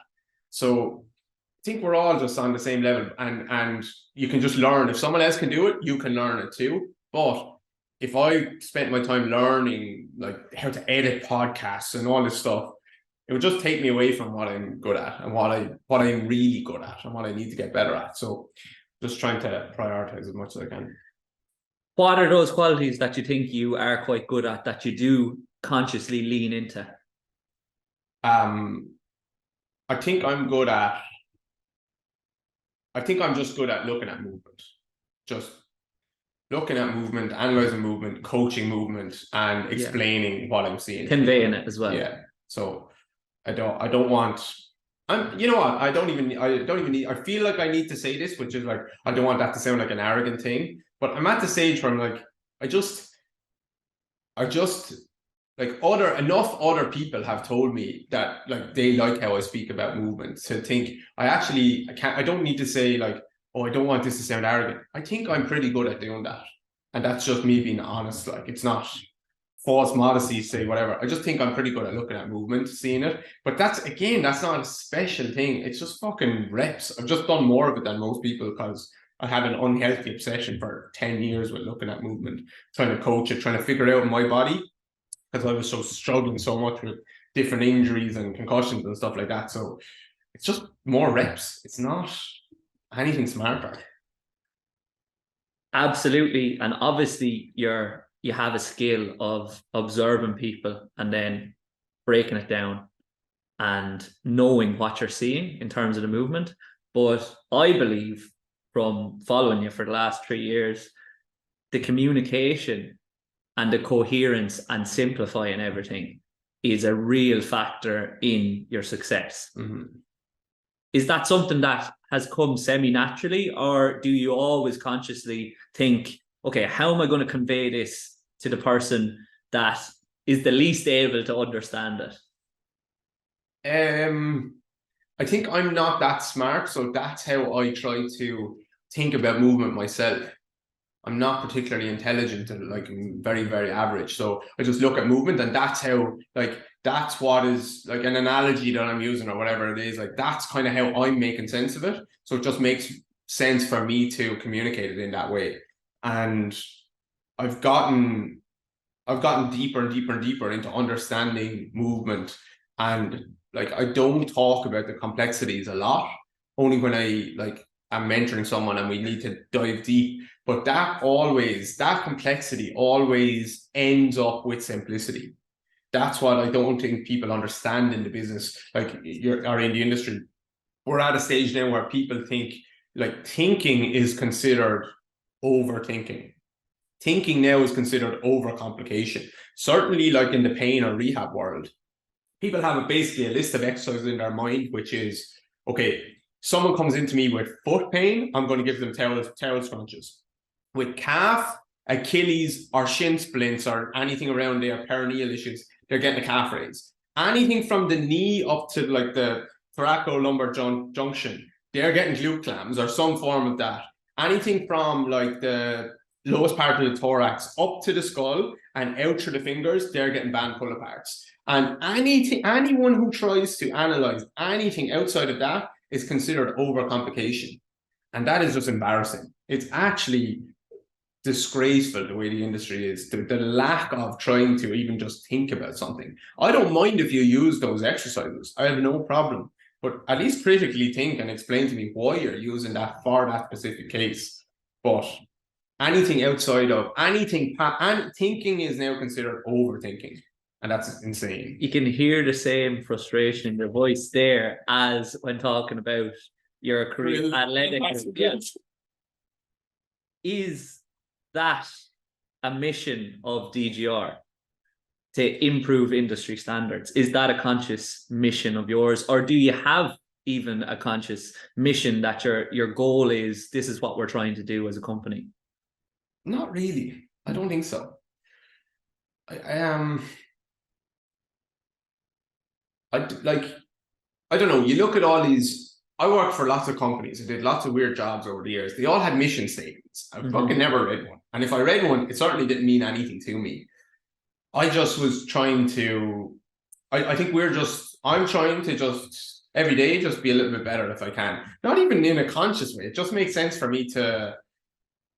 So I think we're all just on the same level, and you can just learn. If someone else can do it, you can learn it too. But if I spent my time learning, like, how to edit podcasts and all this stuff, it would just take me away from what I'm good at and what I'm really good at and what I need to get better at. So just trying to prioritize as much as I can. What are those qualities that you think you are quite good at that you do consciously lean into? I think I'm just good at looking at movement. Just looking at movement, analyzing movement, coaching movement, and explaining what I'm seeing. Conveying it as well. Yeah. So I don't want, you know what? I don't even need, I feel like I need to say this, which is like, I don't want that to sound like an arrogant thing, but I'm at the stage where I'm like, I just like, enough other people have told me that, like, they like how I speak about movement, to think I don't need to say, like, oh, I don't want this to sound arrogant. I think I'm pretty good at doing that. And that's just me being honest. Like, it's not false modesty to say whatever. I just think I'm pretty good at looking at movement, seeing it. But that's not a special thing. It's just fucking reps. I've just done more of it than most people because I had an unhealthy obsession for 10 years with looking at movement, trying to coach it, trying to figure it out in my body, because I was struggling so much with different injuries and concussions and stuff like that. So it's just more reps. It's not anything smarter. Absolutely. And obviously you have a skill of observing people and then breaking it down and knowing what you're seeing in terms of the movement. But I believe, from following you for the last 3 years, the communication and the coherence and simplifying everything is a real factor in your success. Is that something that has come semi-naturally, or do you always consciously think, okay, how am I going to convey this to the person that is the least able to understand it? I think I'm not that smart, so that's how I try to think about movement myself. I'm not particularly intelligent, and like, I'm very, very average. So I just look at movement, and that's how, like, that's what is, like, an analogy that I'm using or whatever it is. Like, that's kind of how I'm making sense of it. So it just makes sense for me to communicate it in that way. And I've gotten deeper and deeper and deeper into understanding movement. And, like, I don't talk about the complexities a lot, only when I, like, am mentoring someone and we need to dive deep. But that complexity always ends up with simplicity. That's what I don't think people understand in the business, like, or in the industry. We're at a stage now where people think, like, thinking is considered overthinking. Thinking now is considered overcomplication. Certainly, like, in the pain or rehab world, people have basically a list of exercises in their mind, which is, okay, someone comes into me with foot pain, I'm going to give them towel scrunches. With calf, Achilles, or shin splints, or anything around their perineal issues, they're getting a calf raise. Anything from the knee up to, like, the thoracolumbar junction, they're getting glute clams or some form of that. Anything from, like, the lowest part of the thorax up to the skull and out through the fingers, they're getting band pull aparts. And anyone who tries to analyze anything outside of that is considered overcomplication. And that is just embarrassing. It's actually disgraceful the way the industry is. The lack of trying to even just think about something. I don't mind if you use those exercises. I have no problem. But at least critically think and explain to me why you're using that for that specific case. But anything outside of anything, and thinking is now considered overthinking. And that's insane. You can hear the same frustration in your voice there as when talking about your career athletics. Is that a mission of DGR to improve industry standards? Is that a conscious mission of yours, or do you have even a conscious mission that your goal is, this is what we're trying to do as a company? Not really. I don't think so. I don't know. You look at all these. I worked for lots of companies. I did lots of weird jobs over the years. They all had mission statements. I fucking never read one. And if I read one, it certainly didn't mean anything to me. I just was trying to. I think I'm trying to just every day just be a little bit better if I can. Not even in a conscious way. It just makes sense for me to.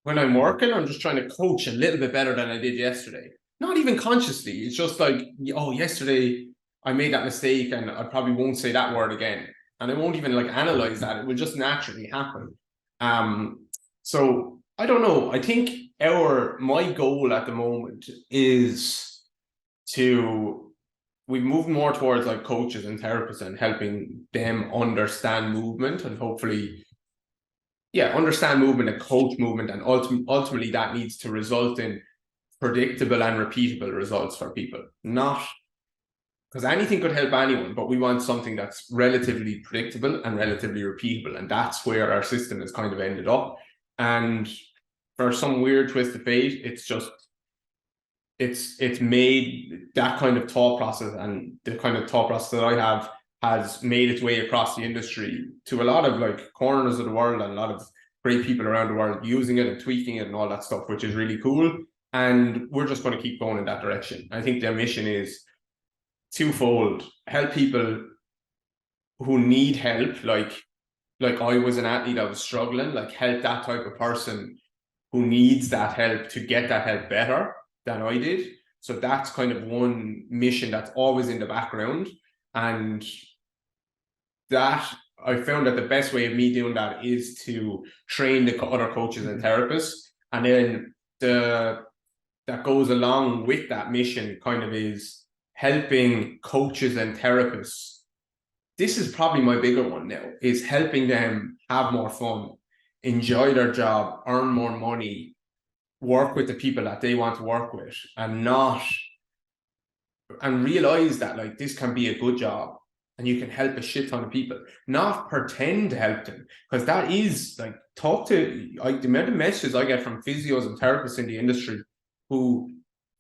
When I'm working, I'm just trying to coach a little bit better than I did yesterday. Not even consciously. It's just like, oh, yesterday I made that mistake and I probably won't say that word again. And I won't even like analyze that. It will just naturally happen. So I don't know. I think my goal at the moment is we've moved more towards like coaches and therapists and helping them understand movement and hopefully, understand movement and coach movement. And ultimately that needs to result in predictable and repeatable results for people. Not because anything could help anyone, but we want something that's relatively predictable and relatively repeatable. And that's where our system has kind of ended up. And for some weird twist of fate, it's made that kind of thought process, and the kind of thought process that I have has made its way across the industry to a lot of like corners of the world, and a lot of great people around the world using it and tweaking it and all that stuff, which is really cool. And we're just going to keep going in that direction. I think their mission is twofold: help people who need help, like I was an athlete, I was struggling, like help that type of person who needs that help to get that help better than I did. So that's kind of one mission that's always in the background. And that I found that the best way of me doing that is to train the other coaches and therapists. And then that goes along with that mission kind of is helping coaches and therapists. This is probably my bigger one now, is helping them have more fun, enjoy their job, earn more money, work with the people that they want to work with, and realize that like this can be a good job and you can help a shit ton of people, not pretend to help them. Because that is like, the amount of messages I get from physios and therapists in the industry who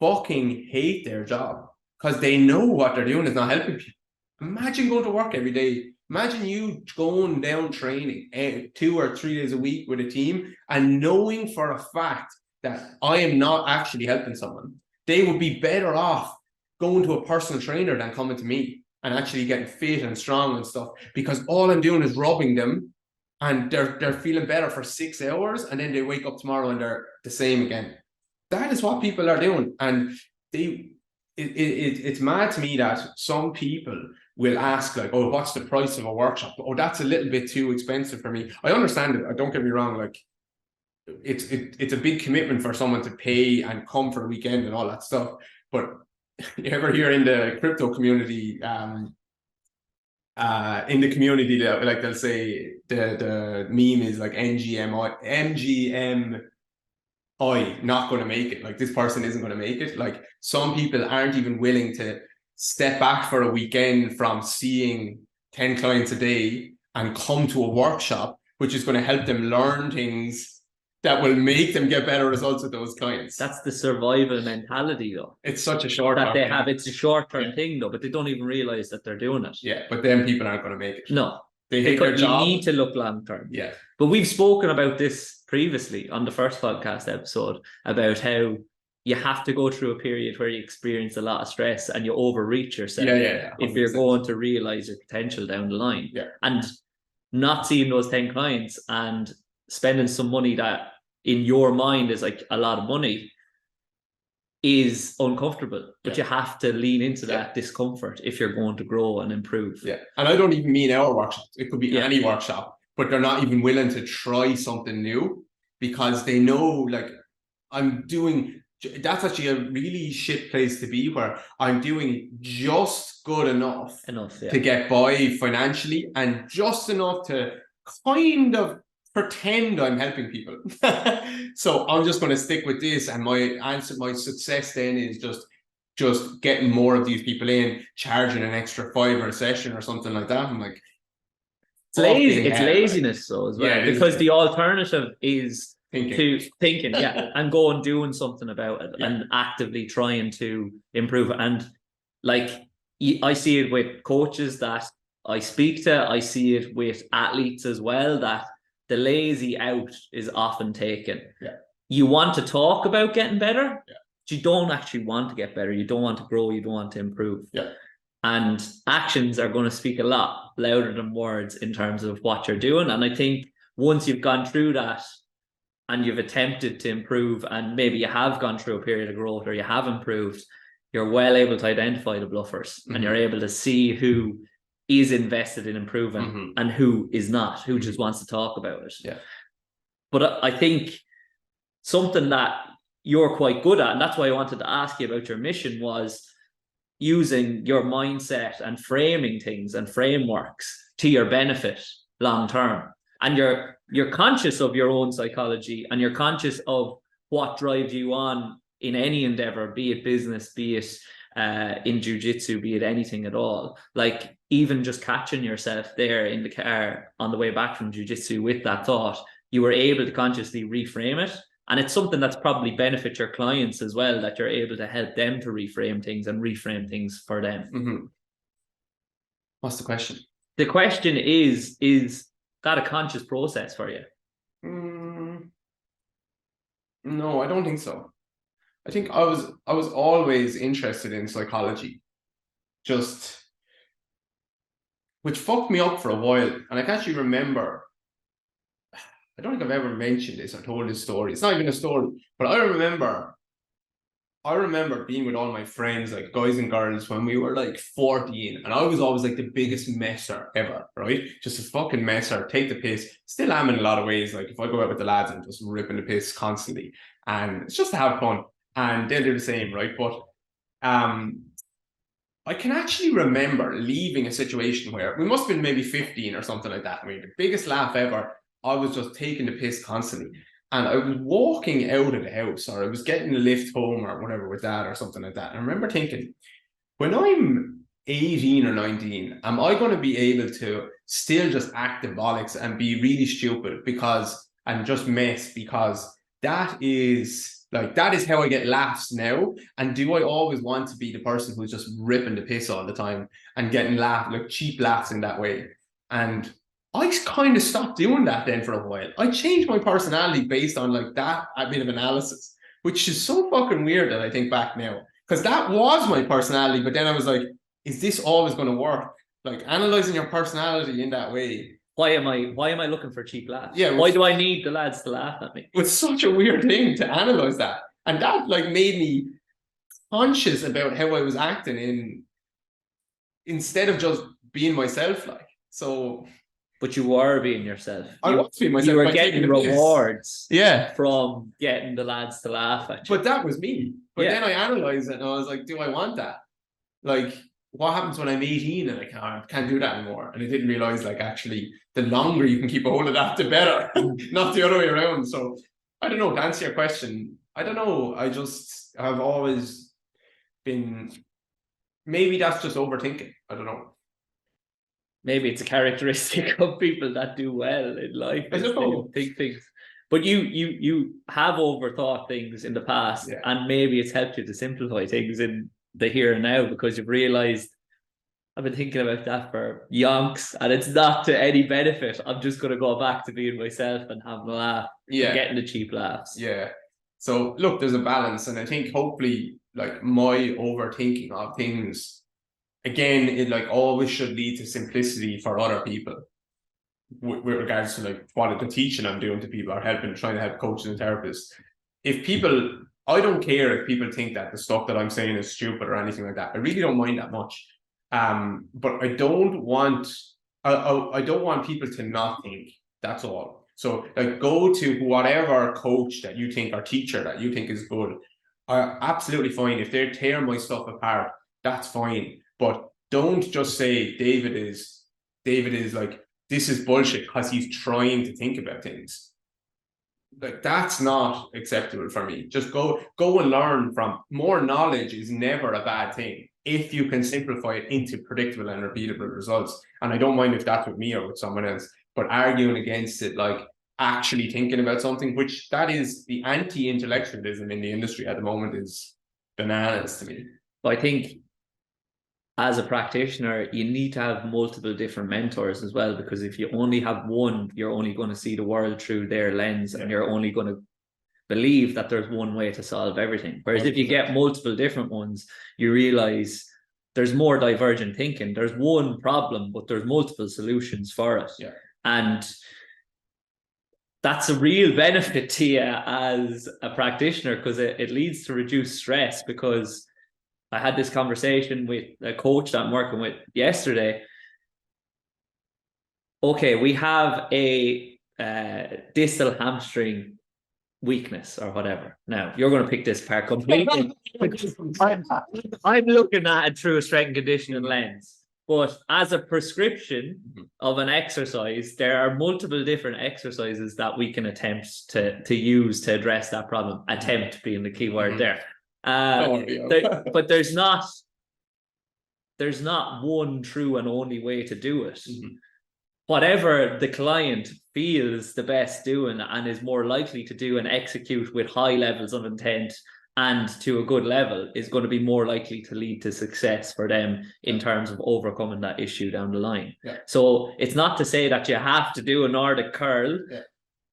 fucking hate their job because they know what they're doing is not helping people. Imagine going to work every day. Imagine you going down training 2 or 3 days a week with a team and knowing for a fact that I am not actually helping someone. They would be better off going to a personal trainer than coming to me and actually getting fit and strong and stuff, because all I'm doing is rubbing them and they're feeling better for 6 hours and then they wake up tomorrow and they're the same again. That is what people are doing. And it's mad to me that some people will ask like, oh, what's the price of a workshop? Oh, that's a little bit too expensive for me. I understand it. Don't get me wrong. Like it's a big commitment for someone to pay and come for a weekend and all that stuff. But you ever hear in the crypto community, that like they'll say the meme is like N.G.M.I not going to make it. Like this person isn't going to make it. Like some people aren't even willing to step back for a weekend from seeing 10 clients a day and come to a workshop, which is going to help them learn things that will make them get better results with those clients. That's the survival mentality, though. It's such a short that they have. It's a short-term thing, though, but they don't even realize that they're doing it. Yeah, but then people aren't going to make it. No, they hate their job. You need to look long-term. Yeah, but we've spoken about this previously on the first podcast episode about how you have to go through a period where you experience a lot of stress and you overreach yourself. Yeah. If you're going to realize your potential down the line. Yeah. And not seeing those 10 clients and spending some money that in your mind is like a lot of money is uncomfortable, but you have to lean into that discomfort if you're going to grow and improve. Yeah. And I don't even mean our workshops. It could be any workshop, but they're not even willing to try something new because they know, like, that's actually a really shit place to be, where I'm doing just good enough to get by financially and just enough to kind of pretend I'm helping people. So I'm just going to stick with this, and my success then is just getting more of these people in, charging an extra $5 a session or something like that. I'm like, it's laziness though as well, because the alternative is thinking and go and doing something about it and actively trying to improve. And like, I see it with coaches that I speak to, I see it with athletes as well, that the lazy out is often taken. You want to talk about getting better, but you don't actually want to get better. You don't want to grow. You don't want to improve. And actions are going to speak a lot louder than words in terms of what you're doing. And I think once you've gone through that and you've attempted to improve, and maybe you have gone through a period of growth or you have improved, you're well able to identify the bluffers and you're able to see who is invested in improving and who is not, who just wants to talk about it. But I think something that you're quite good at, and that's why I wanted to ask you about your mission, was using your mindset and framing things and frameworks to your benefit long term. And you're conscious of your own psychology, and you're conscious of what drives you on in any endeavor, be it business, be it in jiu-jitsu, be it anything at all. Like, even just catching yourself there in the car on the way back from jiu-jitsu with that thought, you were able to consciously reframe it. And it's something that's probably benefit your clients as well, that you're able to help them to reframe things and reframe things for them. What's the question? The question is that a conscious process for you? No, I don't think so. I think I was always interested in psychology, which fucked me up for a while. And I can actually remember, I don't think I've ever mentioned this or told this story. It's not even a story, but I remember being with all my friends, like guys and girls, when we were like 14, and I was always like the biggest messer ever, right? Just a fucking messer, take the piss. Still am in a lot of ways. Like, if I go out with the lads, I'm just ripping the piss constantly, and it's just to have fun, and they'll do the same, right? But I can actually remember leaving a situation where we must have been maybe 15 or something like that. I mean, the biggest laugh ever. I was just taking the piss constantly. And I was walking out of the house, or I was getting a lift home or whatever with dad or something like that. And I remember thinking, when I'm 18 or 19, am I going to be able to still just act the bollocks and be really stupid and just mess, because that is how I get laughs now? And do I always want to be the person who's just ripping the piss all the time and getting cheap laughs in that way? And I kind of stopped doing that then for a while. I changed my personality based on like that bit of analysis, which is so fucking weird that I think back now, because that was my personality. But then I was like, is this always going to work? Like, analyzing your personality in that way. Why am I looking for cheap laughs? Yeah. Why do I need the lads to laugh at me? It's such a weird thing to analyze that. And that like made me conscious about how I was acting instead of just being myself. Like, so. But you were being yourself. I was being myself. You were getting rewards yeah, from getting the lads to laugh at you. But that was me. But then I analysed it and I was like, do I want that? Like, what happens when I'm 18 and I can't do that anymore? And I didn't realise, like, actually, the longer you can keep a hold of that, the better. Not the other way around. So, I don't know. To answer your question, I don't know. I just have always been... Maybe that's just overthinking. I don't know. Maybe it's a characteristic of people that do well in life. I don't know. Think things. But you have overthought things in the past, and maybe it's helped you to simplify things in the here and now, because you've realised, I've been thinking about that for yonks and it's not to any benefit. I'm just going to go back to being myself and having a laugh and getting the cheap laughs. Yeah. So look, there's a balance, and I think hopefully like my overthinking of things, again, it like always should lead to simplicity for other people. with regards to like what the teaching I'm doing to people or trying to help coaches and therapists. I don't care if people think that the stuff that I'm saying is stupid or anything like that. I really don't mind that much. But I don't want people to not think. That's all. So like, go to whatever coach that you think or teacher that you think is good. Absolutely fine. If they're tearing my stuff apart, that's fine. But don't just say David is like, this is bullshit because he's trying to think about things. Like, that's not acceptable for me. Just go and learn from. More knowledge is never a bad thing if you can simplify it into predictable and repeatable results. And I don't mind if that's with me or with someone else, but arguing against it, like actually thinking about something, which that is the anti-intellectualism in the industry at the moment, is bananas to me. But I think as a practitioner, you need to have multiple different mentors as well, because if you only have one, you're only going to see the world through their lens, and you're only going to believe that there's one way to solve everything. Whereas 100%. If you get multiple different ones, you realize there's more divergent thinking. There's one problem, but there's multiple solutions for it. Yeah. And that's a real benefit to you as a practitioner, because it leads to reduced stress. Because I had this conversation with a coach that I'm working with yesterday. Okay, we have a distal hamstring weakness or whatever. Now, you're going to pick this apart completely. I'm looking at it through a strength and conditioning lens. But as a prescription of an exercise, there are multiple different exercises that we can attempt to use to address that problem. Attempt being the key word there. But there's not one true and only way to do it. Whatever the client feels the best doing and is more likely to do and execute with high levels of intent and to a good level is going to be more likely to lead to success for them in terms of overcoming that issue down the line. So it's not to say that you have to do a Nordic curl.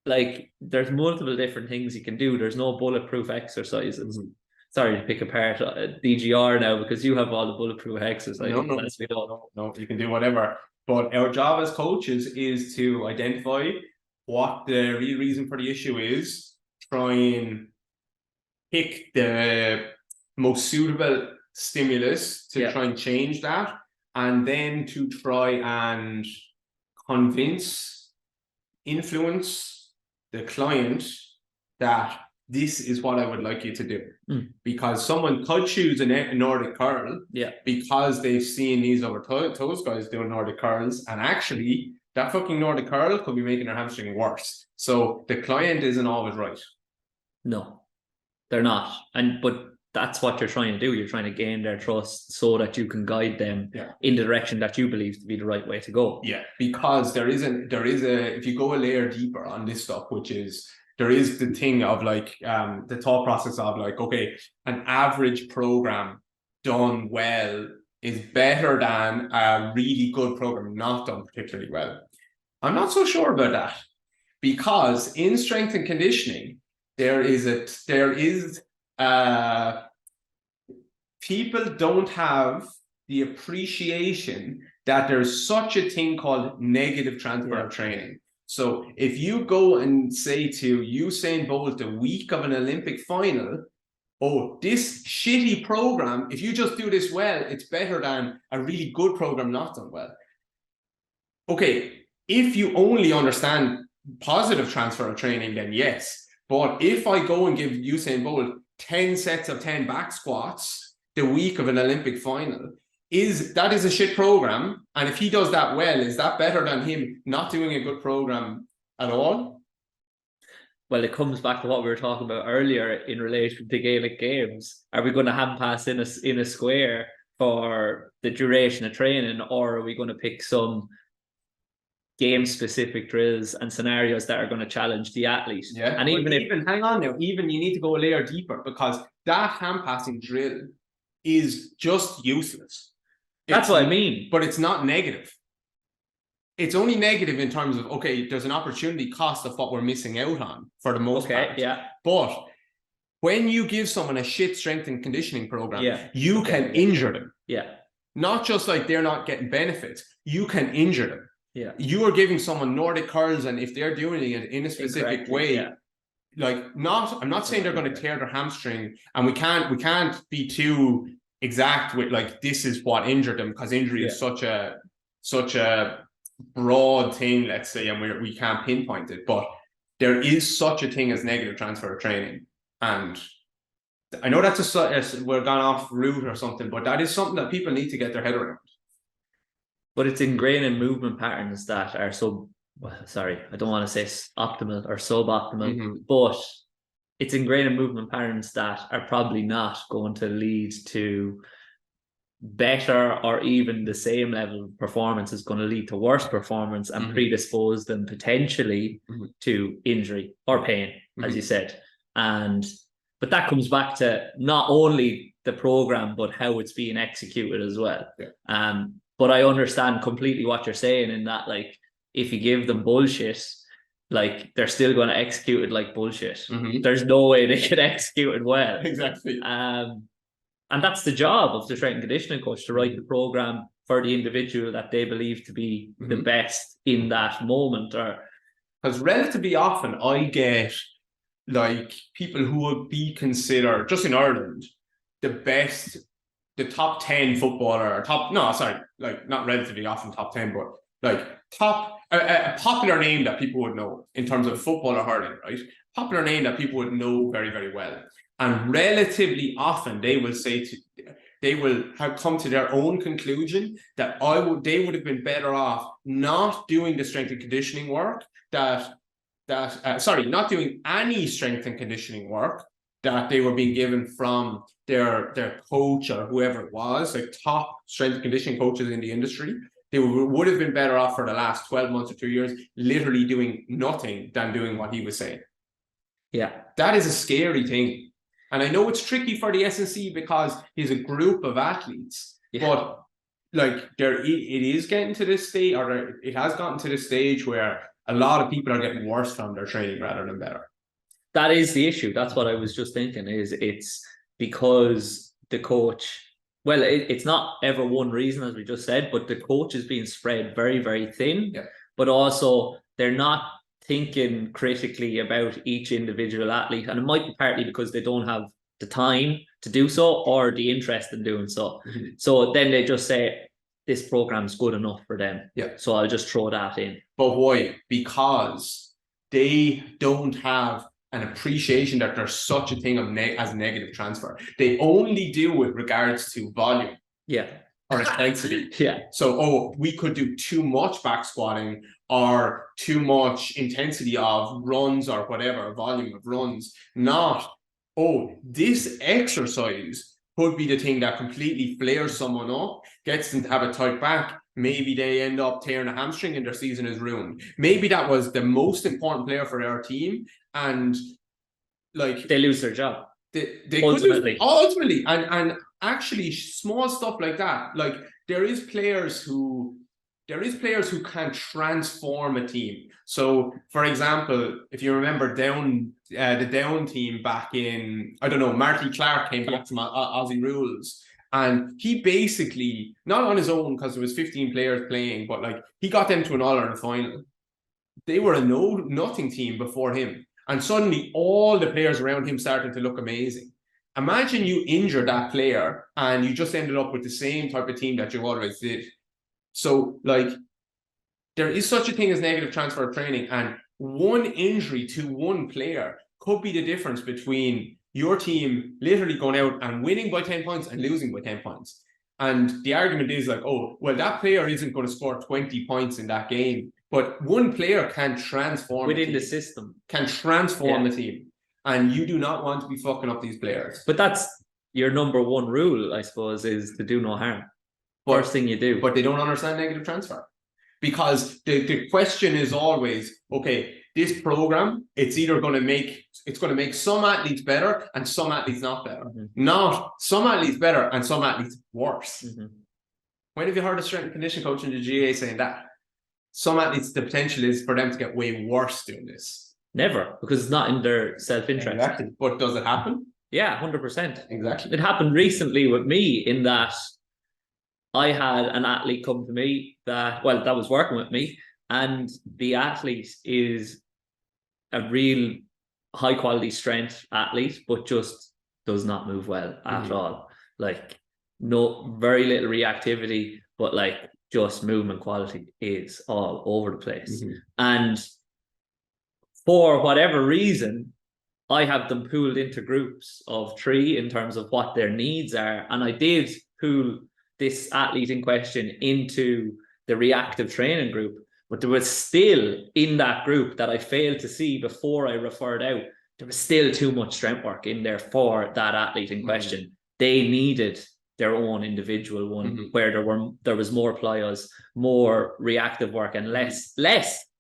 Like, there's multiple different things you can do. There's no bulletproof exercises. Sorry to pick apart DGR now, because you have all the bulletproof exercises. No, you can do whatever. But our job as coaches is to identify what the real reason for the issue is, try and pick the most suitable stimulus to try and change that, and then to try and influence the client that this is what I would like you to do. Because someone could choose a Nordic curl because they've seen these other toes guys doing Nordic curls, and actually that fucking Nordic curl could be making their hamstring worse. So the client isn't always right. No, they're not. But that's what you're trying to do. You're trying to gain their trust so that you can guide them in the direction that you believe to be the right way to go. Yeah, because there is if you go a layer deeper on this stuff, which is, there is the thing of like the thought process of like, okay, an average program done well is better than a really good program not done particularly well. I'm not so sure about that, because in strength and conditioning, people don't have the appreciation that there's such a thing called negative transfer of training. So if you go and say to Usain Bolt the week of an Olympic final, oh, this shitty program, if you just do this well, it's better than a really good program not done well. Okay, if you only understand positive transfer of training, then yes. But if I go and give Usain Bolt 10 sets of 10 back squats the week of an Olympic final, that is a shit program, and if he does that well, is that better than him not doing a good program at all? Well, it comes back to what we were talking about earlier in relation to Gaelic games. Are we going to hand pass in a square for the duration of training, or are we going to pick some game-specific drills and scenarios that are going to challenge the athlete? Yeah, and even hang on now, even you need to go a layer deeper, because that hand passing drill is just useless. That's what I mean. But it's not negative. It's only negative in terms of, okay, there's an opportunity cost of what we're missing out on for the most part. But when you give someone a shit strength and conditioning program, you can injure them. Not just like they're not getting benefits, you can injure them. Yeah. You are giving someone Nordic curls, and if they're doing it in a specific way, I'm not saying they're going to tear their hamstring, and we can't be too exact with like this is what injured them, because injury is such a broad thing, let's say, and we can't pinpoint it. But there is such a thing as negative transfer of training, and I know that's we're gone off route or something, but that is something that people need to get their head around. But it's ingrained in movement patterns that are I don't want to say optimal or suboptimal, but it's ingrained in movement patterns that are probably not going to lead to better or even the same level of performance. Is going to lead to worse performance and predispose them potentially to injury or pain, as you said. But that comes back to not only the program, but how it's being executed as well. Yeah. But I understand completely what you're saying in that, like, if you give them bullshit, like, they're still going to execute it like bullshit. There's no way they could execute it well. Exactly. And that's the job of the strength and conditioning coach, to write the program for the individual that they believe to be the best in that moment. Because relatively often I get like people who would be considered, just in Ireland, the top 10 footballer, not relatively often top 10, but like a popular name that people would know in terms of football or hurling, right? Popular name that people would know very, very well. And relatively often they will have come to their own conclusion that they would have been better off not doing the strength and conditioning work not doing any strength and conditioning work that they were being given from their coach or whoever it was, like top strength and conditioning coaches in the industry. They would have been better off for the last 12 months or 2 years, literally doing nothing than doing what he was saying. Yeah. That is a scary thing. And I know it's tricky for the SNC because he's a group of athletes, but like it is getting to this stage, or it has gotten to this stage where a lot of people are getting worse from their training rather than better. That is the issue. That's what I was just thinking, is it's because the coach, well, it's not ever one reason, as we just said, but the coach is being spread very, very thin, but also they're not thinking critically about each individual athlete. And it might be partly because they don't have the time to do so or the interest in doing so. So then they just say, this program's good enough for them. So I'll just throw that in. But why? Because they don't have an appreciation that there's such a thing as negative transfer. They only deal with regards to volume. Or intensity. So, we could do too much back squatting or too much intensity of runs or whatever, volume of runs. Not, this exercise could be the thing that completely flares someone up, gets them to have a tight back. Maybe they end up tearing a hamstring and their season is ruined. Maybe that was the most important player for our team, and like they lose their job. They ultimately, and actually small stuff like that. Like there is players who can transform a team. So, for example, if you remember the Down team back in, I don't know, Marty Clark came back from Aussie Rules, and he basically, not on his own because there was 15 players playing, but like he got them to an All-Ireland final. They were a nothing team before him, and suddenly all the players around him started to look amazing. Imagine you injure that player and you just ended up with the same type of team that you always did. So, like, there is such a thing as negative transfer of training, and one injury to one player could be the difference between your team literally going out and winning by 10 points and losing by 10 points. And the argument is like, that player isn't going to score 20 points in that game. But one player can transform within the system, can transform the team. And you do not want to be fucking up these players. But that's your number one rule, I suppose, is to do no harm. First thing you do. But they don't understand negative transfer. Because the question is always, okay, this program, it's going to make some athletes better and some athletes not better. Not some athletes better and some athletes worse. When have you heard a strength and conditioning coach in the GA saying that? Some athletes, the potential is for them to get way worse doing this. Never, because it's not in their self-interest. Exactly. But does it happen? Yeah, 100%. Exactly. It happened recently with me in that I had an athlete come to me that was working with me, and the athlete is a real high quality strength athlete, but just does not move well at all. Like no, very little reactivity, but like just movement quality is all over the place. And for whatever reason, I have them pooled into groups of 3 in terms of what their needs are. And I did pool this athlete in question into the reactive training group, but there was still in that group that I failed to see before I referred out, there was still too much strength work in there for that athlete in question. They needed their own individual one where there was more plyos, more reactive work, and less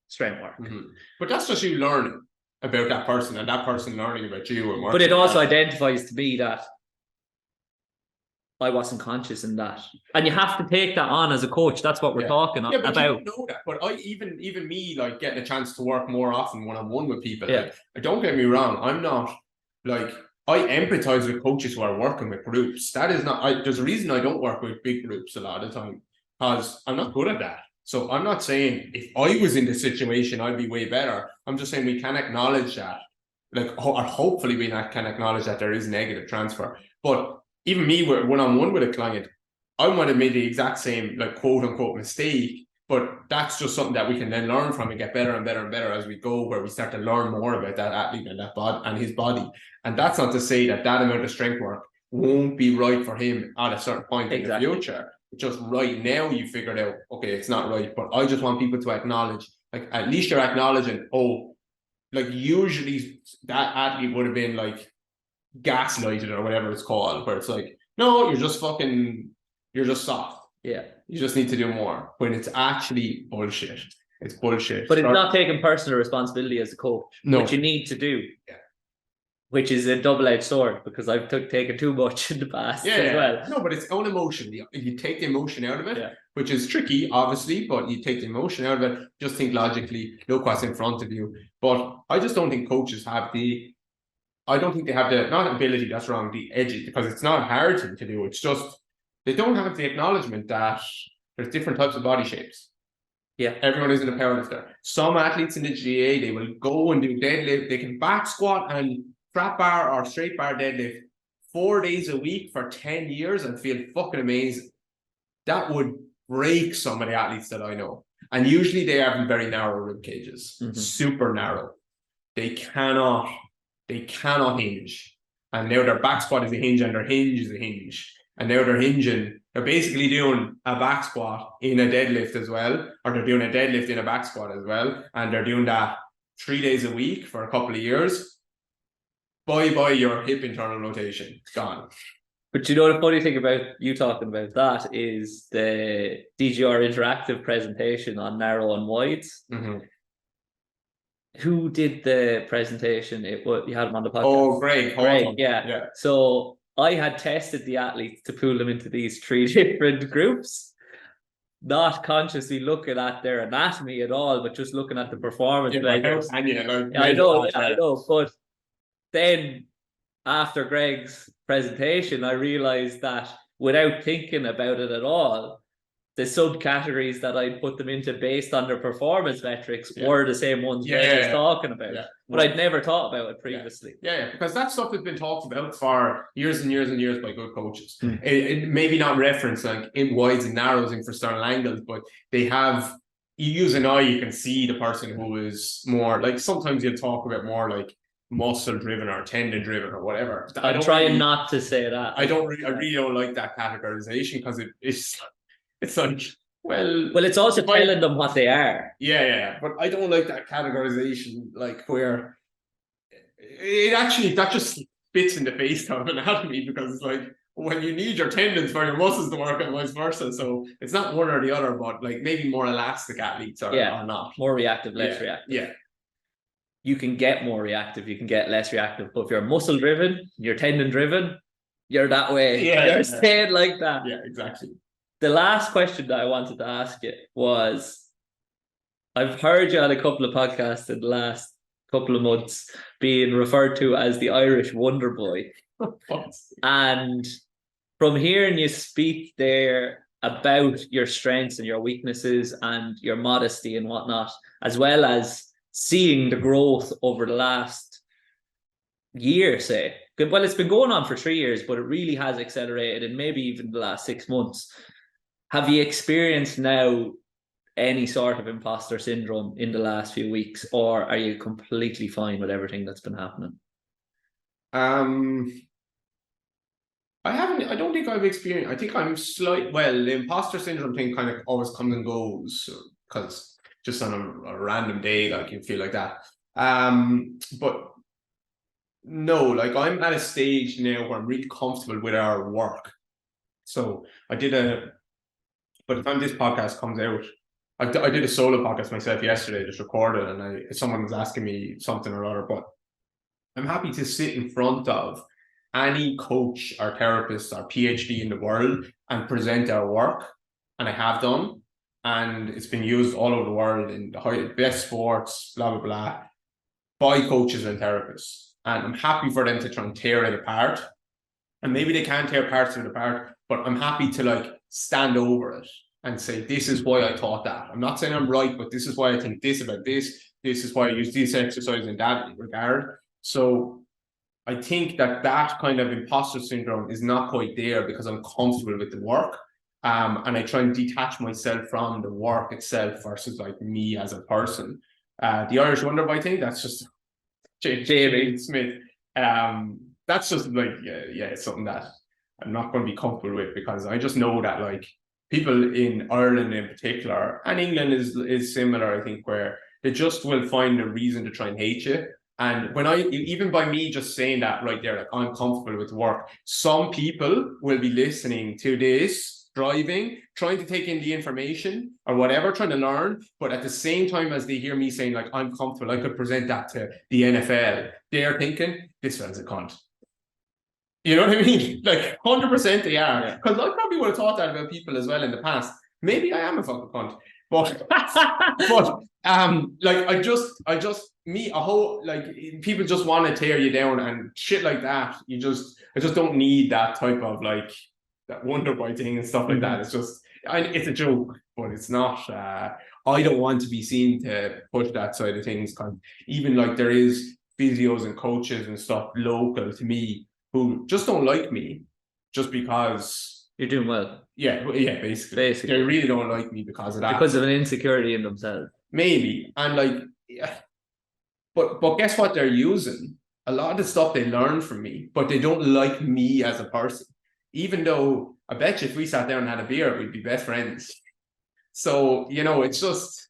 strength work. But that's just you learning about that person and that person learning about you. But it also identifies to me that I wasn't conscious in that, and you have to take that on as a coach. That's what we're talking about. You don't know that. But I even me, like, getting a chance to work more often one-on-one with people. Like, don't get me wrong, I'm not like, I empathize with coaches who are working with groups. That is not, there's a reason I don't work with big groups a lot of the time, because I'm not good at that. So I'm not saying if I was in the situation, I'd be way better. I'm just saying we can acknowledge that, like, or hopefully we can acknowledge that there is negative transfer. But even me, one-on-one with a client, I might have made the exact same, like, quote-unquote mistake, but that's just something that we can then learn from and get better and better and better as we go, where we start to learn more about that athlete and that body and his body. And that's not to say that amount of strength work won't be right for him at a certain point in the future. Just right now you figured out, okay, it's not right. But I just want people to acknowledge, like, at least you're acknowledging, oh, like, usually that athlete would have been like gaslighted or whatever it's called, where it's like, no, you're just soft. Yeah. You just need to do more, when it's actually bullshit. It's bullshit. But it's not taking personal responsibility as a coach, which you need to do. Yeah. Which is a double-edged sword, because I've taken too much in the past as well. No, but it's own emotion. You take the emotion out of it, which is tricky, obviously, but you take the emotion out of it, just think logically, look what's in front of you. But I just don't think coaches have not ability, that's wrong, the edges, because it's not a hard thing to do. It's just, they don't have the acknowledgement that there's different types of body shapes. Yeah. Everyone isn't a powerlifter. Some athletes in the GA, they will go and do deadlift. They can back squat and flat bar or straight bar deadlift 4 days a week for 10 years and feel fucking amazing. That would break some of the athletes that I know. And usually they have very narrow rib cages, super narrow. They cannot hinge. And now their back squat is a hinge and their hinge is a hinge. And now they're hinging. They're basically doing a back squat in a deadlift as well, or they're doing a deadlift in a back squat as well. And they're doing that 3 days a week for a couple of years. Bye-bye your hip internal rotation. It's gone. But you know, the funny thing about you talking about that is the DGR interactive presentation on narrow and wides. Who did the presentation? You had him on the podcast. Oh, Greg, yeah. So I had tested the athletes to pool them into these 3 different groups, not consciously looking at their anatomy at all, but just looking at the performance. I know. But then after Greg's presentation, I realized that without thinking about it at all, the subcategories that I put them into based on their performance metrics were the same ones Greg was talking about. But I'd never thought about it previously. Because that stuff has been talked about for years and years and years by good coaches. It maybe not referenced like in wides and narrows and for certain angles, but they have, you use an eye, you can see the person who is more, like, sometimes you'll talk about more like muscle driven or tendon driven or whatever. I'm trying not to say that. I really don't like that categorization, because it's like, well, it's also telling them what they are. Yeah. But I don't like that categorization, like, where that just spits in the face of anatomy, because it's like, when you need your tendons for your muscles to work and vice versa. So it's not one or the other, but like maybe more elastic athletes are not. More reactive, less reactive. Yeah. You can get more reactive, you can get less reactive. But if you're muscle driven, you're tendon driven, you're that way. You're staying like that. Yeah, exactly. The last question that I wanted to ask you was, I've heard you on a couple of podcasts in the last couple of months being referred to as the Irish Wonderboy. And from hearing you speak there about your strengths and your weaknesses and your modesty and whatnot, as well as seeing the growth over the last year, say. Well, it's been going on for 3 years, but it really has accelerated in maybe even the last 6 months. Have you experienced now any sort of imposter syndrome in the last few weeks, or are you completely fine with everything that's been happening? I don't think I've experienced. I think I'm well, the imposter syndrome thing kind of always comes and goes because just on a random day, like you feel like that. But no, like I'm at a stage now where I'm really comfortable with our work. So by the time this podcast comes out, I did a solo podcast myself yesterday, just recorded, and someone was asking me something or other, but I'm happy to sit in front of any coach or therapist or PhD in the world and present our work. And I have done. And it's been used all over the world in the best sports, blah, blah, blah, by coaches and therapists. And I'm happy for them to try and tear it apart. And maybe they can tear parts of it apart, but I'm happy to like stand over it and say, this is why I thought that. I'm not saying I'm right, but this is why I think this about this. This is why I use this exercise in that regard. So I think that kind of imposter syndrome is not quite there because I'm comfortable with the work. And I try and detach myself from the work itself versus like me as a person. The Irish Wonderboy thing, that's just Jamie Smith. That's just like, it's something that I'm not going to be comfortable with because I just know that like people in Ireland in particular, and England is similar, I think, where they just will find a reason to try and hate you. And even by me just saying that right there, like I'm comfortable with work, some people will be listening to this, driving, trying to take in the information or whatever, trying to learn. But at the same time as they hear me saying like, I'm comfortable, I could present that to the NFL, they're thinking, this fella's a cunt. You know what I mean? Like 100% they are. Because I probably would have thought that about people as well in the past. Maybe I am a fucking cunt. But like I just people just want to tear you down and shit like that. I just don't need that type of like that Wonderboy thing and stuff like that. It's just it's a joke, but it's not. I don't want to be seen to push that side of things. Even like there is physios and coaches and stuff local to me who just don't like me just because. You're doing well. Yeah, basically. They really don't like me because of that. Because of an insecurity in themselves. Maybe. And like, yeah. But guess what they're using? A lot of the stuff they learn from me, but they don't like me as a person. Even though I bet you if we sat down and had a beer, we'd be best friends. So, it's just,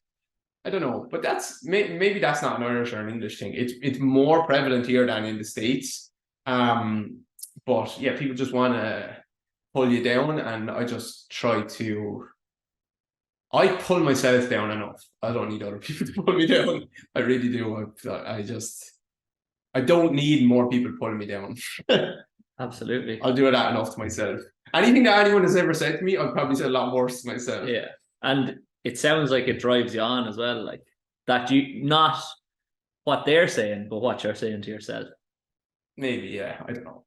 I don't know. But maybe that's not an Irish or an English thing. It's more prevalent here than in the States. But yeah, people just want to pull you down, and I just try to. I pull myself down enough. I don't need other people to pull me down. I really do. I don't need more people pulling me down. Absolutely. I'll do that enough to myself. Anything that anyone has ever said to me, I'll probably say a lot worse to myself. Yeah, and it sounds like it drives you on as well, like that you not what they're saying, but what you're saying to yourself. Maybe, yeah. I don't know.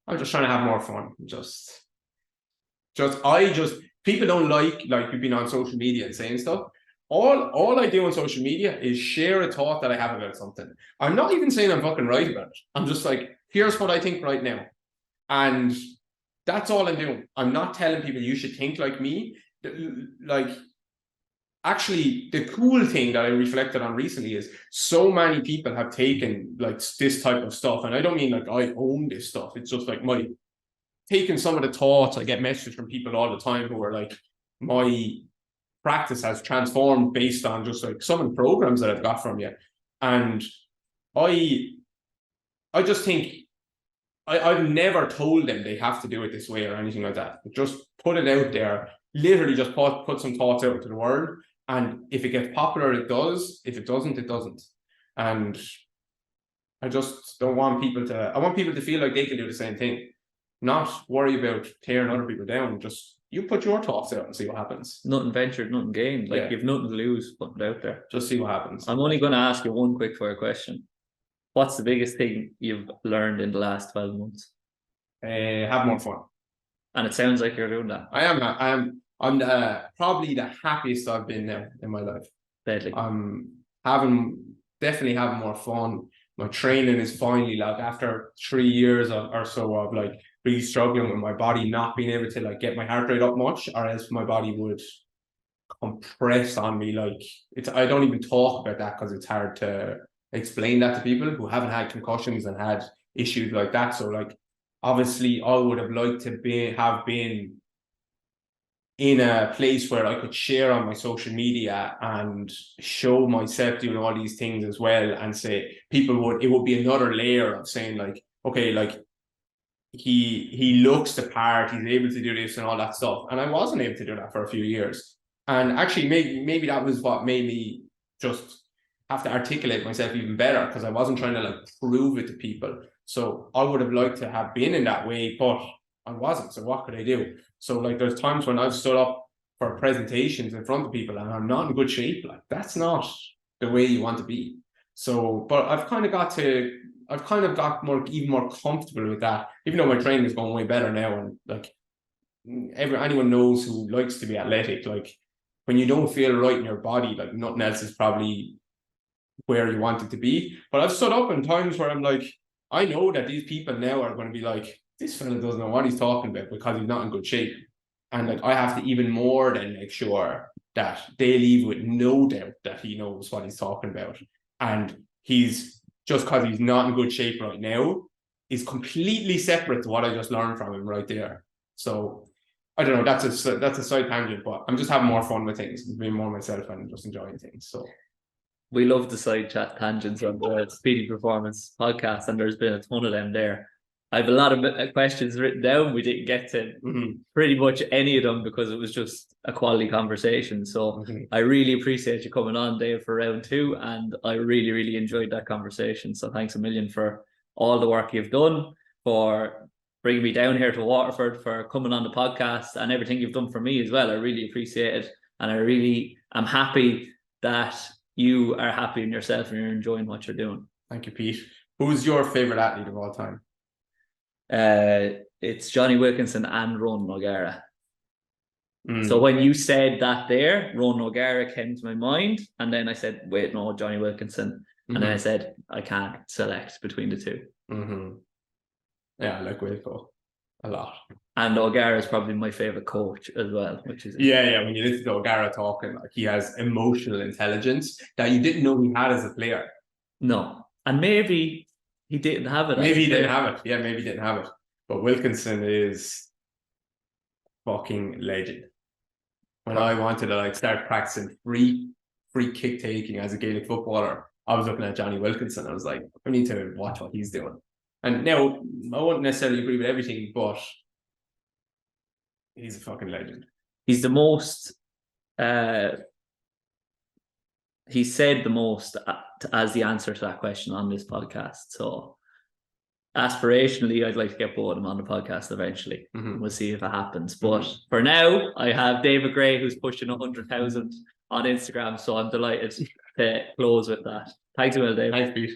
I'm just trying to have more fun. People don't like you've been on social media and saying stuff. All I do on social media is share a thought that I have about something. I'm not even saying I'm fucking right about it. I'm just like, here's what I think right now. And that's all I'm doing. I'm not telling people you should think like me. Like, actually, the cool thing that I reflected on recently is so many people have taken like this type of stuff. And I don't mean like I own this stuff. It's just like taking some of the thoughts. I get messages from people all the time who are like, my practice has transformed based on just like some of the programs that I've got from you. And I just think I've never told them they have to do it this way or anything like that. But just put it out there. Literally just put some thoughts out into the world. And if it gets popular, it does. If it doesn't, it doesn't. And I just don't want people to. I want people to feel like they can do the same thing. Not worry about tearing other people down. Just you put your thoughts out and see what happens. Nothing ventured, nothing gained. Like you've nothing to lose. Put it out there. Just see what happens. I'm only going to ask you one quick fire question. What's the biggest thing you've learned in the last 12 months? Have more fun. And it sounds like you're doing that. I'm probably the happiest I've been now in my life. Deadly. I'm definitely having more fun. My training is finally, like, after 3 years or so of like really struggling with my body not being able to like get my heart rate up much, or else my body would compress on me. Like, I don't even talk about that because it's hard to explain that to people who haven't had concussions and had issues like that. So like, obviously I would have liked to have been in a place where I could share on my social media and show myself doing all these things as well, and say it would be another layer of saying like, okay, like he looks the part, he's able to do this and all that stuff. And I wasn't able to do that for a few years. And actually maybe that was what made me just have to articulate myself even better, because I wasn't trying to like prove it to people. So I would have liked to have been in that way, but I wasn't. So what could I do? So like, there's times when I've stood up for presentations in front of people and I'm not in good shape. Like, that's not the way you want to be. So, but I've kind of got even more comfortable with that, even though my training is going way better now. And like, anyone knows who likes to be athletic, like, when you don't feel right in your body, like, nothing else is probably where you want it to be. But I've stood up in times where I'm like, I know that these people now are going to be like, this fella doesn't know what he's talking about because he's not in good shape. And like, I have to even more than make sure that they leave with no doubt that he knows what he's talking about. And he's, just because he's not in good shape right now, is completely separate to what I just learned from him right there. So I don't know, that's a side tangent, but I'm just having more fun with things, being more myself and just enjoying things. So we love the side chat tangents on the Petey Performance podcast, and there's been a ton of them there. I have a lot of questions written down. We didn't get to pretty much any of them because it was just a quality conversation. So I really appreciate you coming on, Dave, for round 2. And I really, really enjoyed that conversation. So thanks a million for all the work you've done, for bringing me down here to Waterford, for coming on the podcast, and everything you've done for me as well. I really appreciate it. And I really am happy that you are happy in yourself and you're enjoying what you're doing. Thank you, Pete. Who's your favourite athlete of all time? It's Johnny Wilkinson and Ronan O'Gara. So when you said that there, Ronan O'Gara came to my mind, and then I said, wait, no, Johnny Wilkinson. And then I said, I can't select between the two. Yeah, I like Wilco a lot. And O'Gara is probably my favourite coach as well, which is yeah. When you listen to O'Gara talking, like, he has emotional intelligence that you didn't know he had as a player. No, and maybe he didn't have it. Maybe he didn't have it. Yeah, maybe he didn't have it. But Wilkinson is fucking legend. When I wanted to like start practicing free kick taking as a Gaelic footballer, I was looking at Johnny Wilkinson. I was like, I need to watch what he's doing. And now I wouldn't necessarily agree with everything, but he's a fucking legend. He's the most. He said the most as the answer to that question on this podcast. So aspirationally, I'd like to get Boredom on the podcast eventually. We'll see if it happens. But for now, I have David Grey, who's pushing 100,000 on Instagram. So I'm delighted to close with that. Thanks a million, Dave. Thanks, Pete.